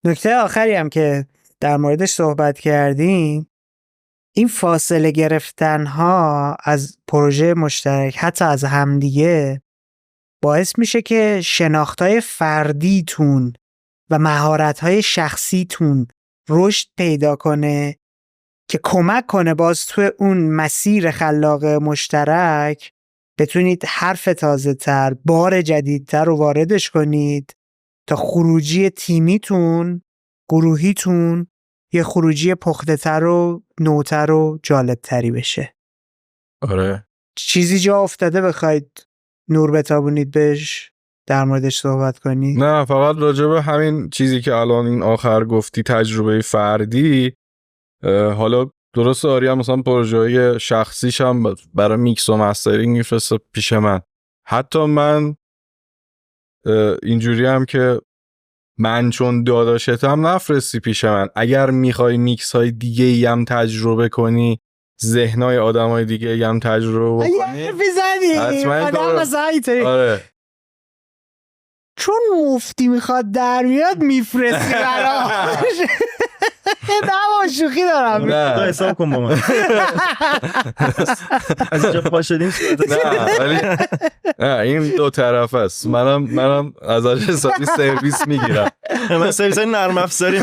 نکته آخری هم که در موردش صحبت کردیم، این فاصله گرفتن ها از پروژه مشترک، حتی از همدیگه، باعث میشه که شناختهای فردیتون و مهارت‌های شخصیتون رشد پیدا کنه که کمک کنه باز توی اون مسیر خلاق مشترک بتونید حرف تازه تر، بار جدیدتر رو واردش کنید تا خروجی تیمیتون، گروهیتون، یه خروجی پخته تر و نوتر و جالب تری بشه. آره. چیزی جا افتاده بخواید نور بتابونید بهش، در موردش صحبت کنید؟ نه، فقط راجع به همین چیزی که الان این آخر گفتی، تجربه فردی. حالا درست آریا مثلا پروژه‌های شخصیش هم برای میکس و مسترینگ میفرسته پیش من. حتی من اینجوری هم که من چون داداشتم نفرستی پیش من. اگر میخوای میکس های دیگه ای هم تجربه کنی، ذهنای آدم های دیگه ای هم تجربه کنی، آره. چون مفتی میخواد در میاد میفرستی براش. نه شوخی دارم. نه حساب کن با من. از اینجا پا شدیم. نه این دو طرف است. منم ازش حسابی سرویس میگیرم. من سرویس نرم افزاری.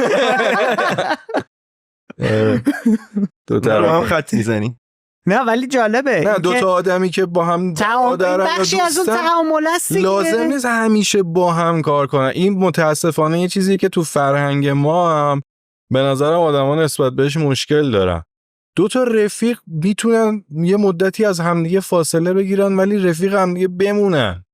دو طرف هم خط میزنیم. نه ولی جالبه. نه دو تا آدمی که با هم بخشی از اون تعامل است دیگه. لازم نیست همیشه با هم کار کنن. این متاسفانه یه چیزیه که تو فرهنگ ما هم به نظرم آدما نسبت بهش مشکل دارن. 2 تا رفیق میتونن یه مدتی از همدیگه فاصله بگیرن ولی رفیق همدیگه بمونن.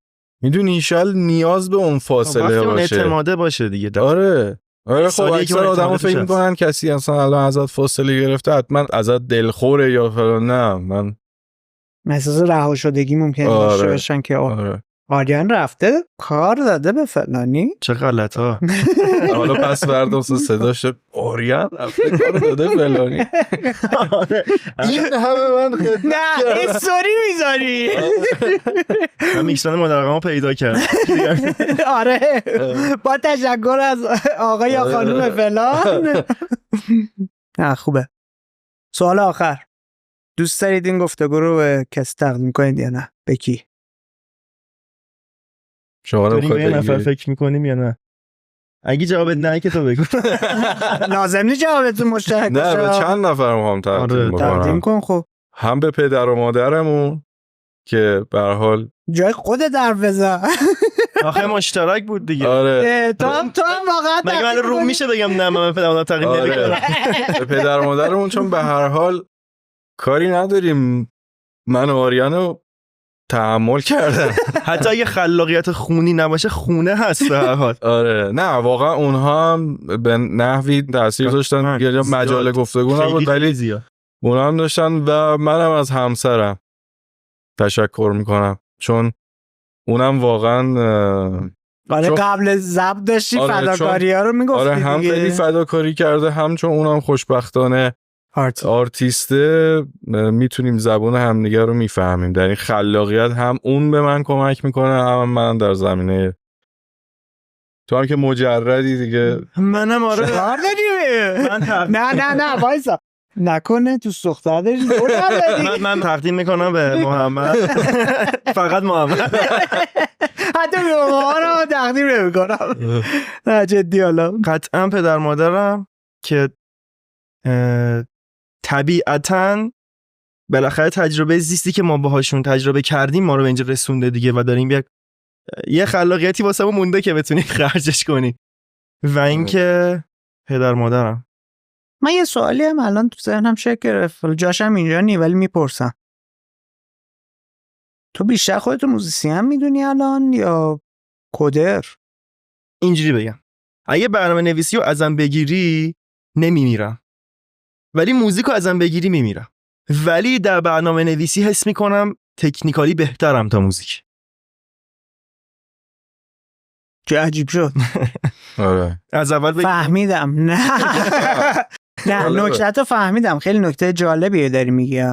میدونی شاید نیاز به اون فاصله باشه، باشه. اعتماده باشه دیگه. آره خب سالیه که اکثر آدما اعتمادش فکر هست. میکنن کسی اصلا الان ازت فاصله گرفته حتما ازت دلخوره یا فلان. نه من احساس رها شدگی ممکنه داشته آره. باشن که آره. آریان رفته کار داده به فلانی. چه غلطا. حالا پس فردا صداش آریان رفته کار داده فلانی. این همه من خدمت نه استوری میذاری. من میکسان مدرقمو پیدا کردم. آره با تشکر از آقا یا خانوم فلان. نه خوبه. سوال آخر، دوست دارید این گفتگو رو به کسی تقدیم کنید یا نه؟ به کی؟ شما رو داریم به یه نفر بخواد فکر میکنیم یا نه؟ اگه جوابت نه که تو بگو. لازم نیست جوابتون مشترک نه باشه. به چند نفر هم تقدیم آره، تقدیم بکنم. کن. خب هم به پدر و مادرمون که به هر حال جای خودت در بزن. آخه مشترک بود دیگه. آره تو هم واقعا مگه من روم میشه بگم نه من پدر مادر تقدیم نمیکنم؟ آره. به پدر و مادرمون چون به هر حال کاری نداریم، من و آریانو تحمل کردن. حتی اگه خلاقیت خونی نباشه خونه هست به هر حال. آره نه واقعا اونها هم به نحوی تاثیر داشتن که مجال گفتگو نبود ولی زیاد اونا هم داشتن و منم از همسرم تشکر میکنم چون اونم واقعا آره چون- قبل ضبط داشتی آره، فداکاری ها رو میگفتی. آره هم خیلی فداکاری کرده، هم چون اونم خوشبختانه آرتیسته میتونیم زبون همدیگه رو میفهمیم. در این خلاقیت هم اون به من کمک میکنه هم من در زمینه. تو هم که مجردی دیگه. منم آره. کار داری؟ من نه وایسا نکنه تو دختر داری. من تقدیم میکنم به محمد. فقط محمد. حتی به مامان رو تقدیم نمیکنم. نه جدی حالا قطعا پدر مادرم که طبیعتاً بالاخره تجربه زیستی که ما باهاشون تجربه کردیم ما رو به اینجا رسونده دیگه و داریم یه خلاقیتی واسه ما مونده که بتونیم خرجش کنیم. و اینکه پدر مادرم. من یه سوالی هم الان تو ذهنم شکل گرفت، جاشم اینجا نی ولی میپرسم. تو بیشتر خودتو موزیسین میدونی الان یا کدر؟ اینجوری بگم اگه برنامه نویسی رو ازم بگیری نمیمیرم، ولی موزیک رو ازم بگیری میمیرم. ولی در برنامه نویسی حس میکنم تکنیکالی بهترم تا موزیک. چه عجیب شد. آره از اول بگم فهمیدم. نه نکته فهمیدم. خیلی نکته جالبیه داری میگی.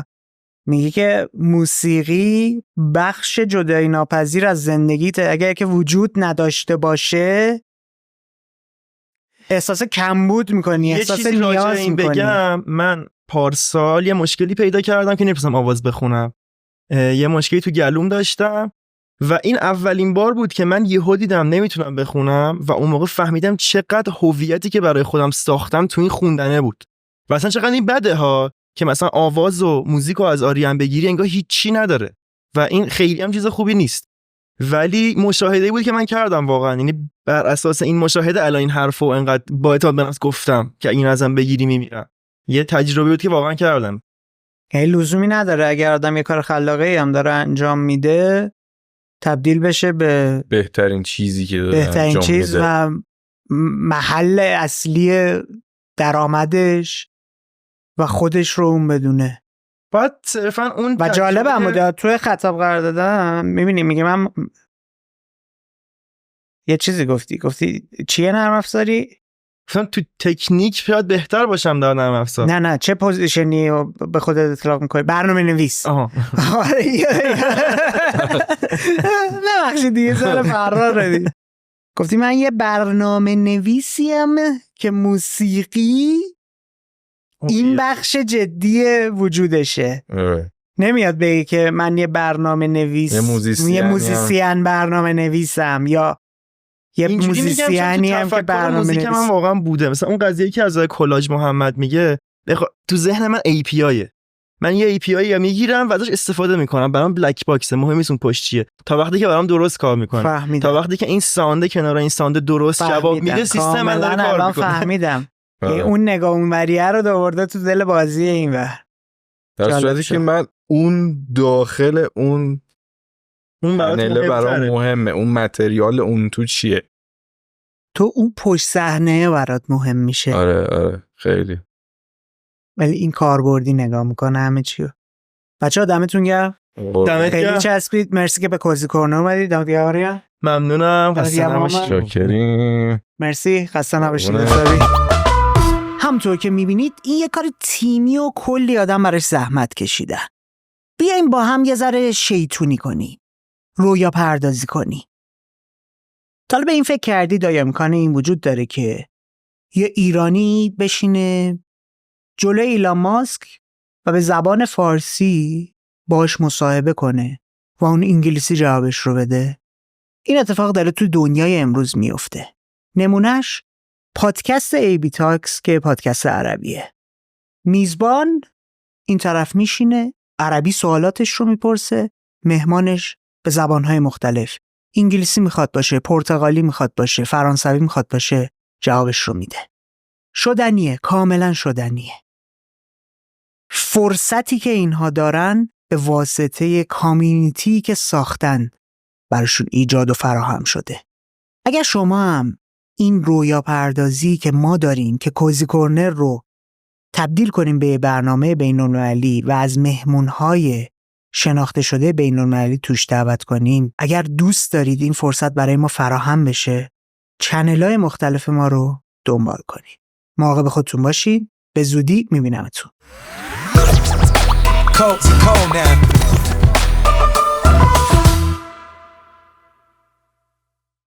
میگی که موسیقی بخش جدایی ناپذیر از زندگیته، اگر که وجود نداشته باشه احساس کمبود میکنی، احساس نیاز این میکنی. بگم من پارسال یه مشکلی پیدا کردم که نمی‌تونستم آواز بخونم. یه مشکلی تو گلوم داشتم و این اولین بار بود که من یهو دیدم نمیتونم بخونم و اون موقع فهمیدم چقدر هویتی که برای خودم ساختم تو این خوندنه بود. و اصلا چقدر این بده ها که مثلا آواز و موزیک رو از آریان بگیری انگار هیچی نداره و این خیلی هم چیز خوبی نیست. ولی مشاهده‌ای بود که من کردم واقعا، یعنی بر اساس این مشاهده الان این حرفو انقدر با اعتماد به نفس گفتم که این ازم بگیری میمیرم. یه تجربه بود که واقعا کردم. یعنی لزومی نداره اگر آدم یه کار خلاقی هم داره انجام میده تبدیل بشه به بهترین چیزی که داره بهترین انجام چیز میده. و محل اصلی درآمدش و خودش رو اون بدونه. بعد صرفا اون و جالبه اما توی خطاب قرار دادم میبینی میگه من یه چیزی گفتی چیه نرم افزاری؟ مثلا تو تکنیک شاید بهتر باشم در نرم افزار. نه چه پوزیشنی رو به خودت اطلاق میکنی؟ برنامه نویس. ببخشید دیگه سر فرار ردی. گفتی من یه برنامه نویسیم که موسیقی این بخش جدی وجودشه. نمیاد بگی که من یه برنامه نویس یه موزیسین برنامه نویسم یا یه موزیسیانی هم که برنامه موزیک من واقعا بوده. مثلا اون قضیه که از کلاج محمد میگه تو ذهن من API من یه API یا میگیرم و ازش استفاده میکنم، برام بلک باکسه، مهم نیست اون پشت چیه، تا وقتی که برام درست کار میکنه، تا وقتی که این ساند کنار این ساند درست جواب میده سیستم من داره کار میکنه. فهمیدم. اون نگاه اونوریه رو دوورده تو دل بازی اینور. در صورتی که من اون داخل اون پنل برام مهمه، اون متریال اون تو چیه. تو اون پشت صحنه برات مهم میشه. آره خیلی. ولی این کاربردی نگاه میکنه همه چیو. بچه‌ها دمتون گرم. خیلی چسبید. مرسی که به کوزی کورنر اومدید. دمت گرم. ممنونم. خسته نباشید. شاکریم. مرسی. خسته نباشید. همونطور که میبینید این یه کار تیمی و کلی آدم براش زحمت کشیدن. بیایم با هم یه ذره شیطونی کنیم. رویا پردازی کنیم. تا به این فکر کردید آیا امکان این وجود داره که یه ایرانی بشینه جلوی ایلان ماسک و به زبان فارسی باش مصاحبه کنه و اون انگلیسی جوابش رو بده؟ این اتفاق داره تو دنیای امروز میفته. نمونهش پادکست AB Talks که پادکست عربیه. میزبان این طرف میشینه، عربی سوالاتش رو میپرسه، مهمانش به زبانهای مختلف، انگلیسی میخواد باشه، پرتغالی میخواد باشه، فرانسوی میخواد باشه، جوابش رو میده. شدنیه، کاملا شدنیه. فرصتی که اینها دارن به واسطه کامیونیتی که ساختن براشون ایجاد و فراهم شده. اگر شما هم این رویا پردازی که ما داریم که کوزی کورنر رو تبدیل کنیم به برنامه بین‌المللی و از مهمونهای شناخته شده بین‌المللی توش دعوت کنیم، اگر دوست دارید این فرصت برای ما فراهم بشه، چنل‌های مختلف ما رو دنبال کنید. مراقب خودتون باشید. به زودی میبینمتون.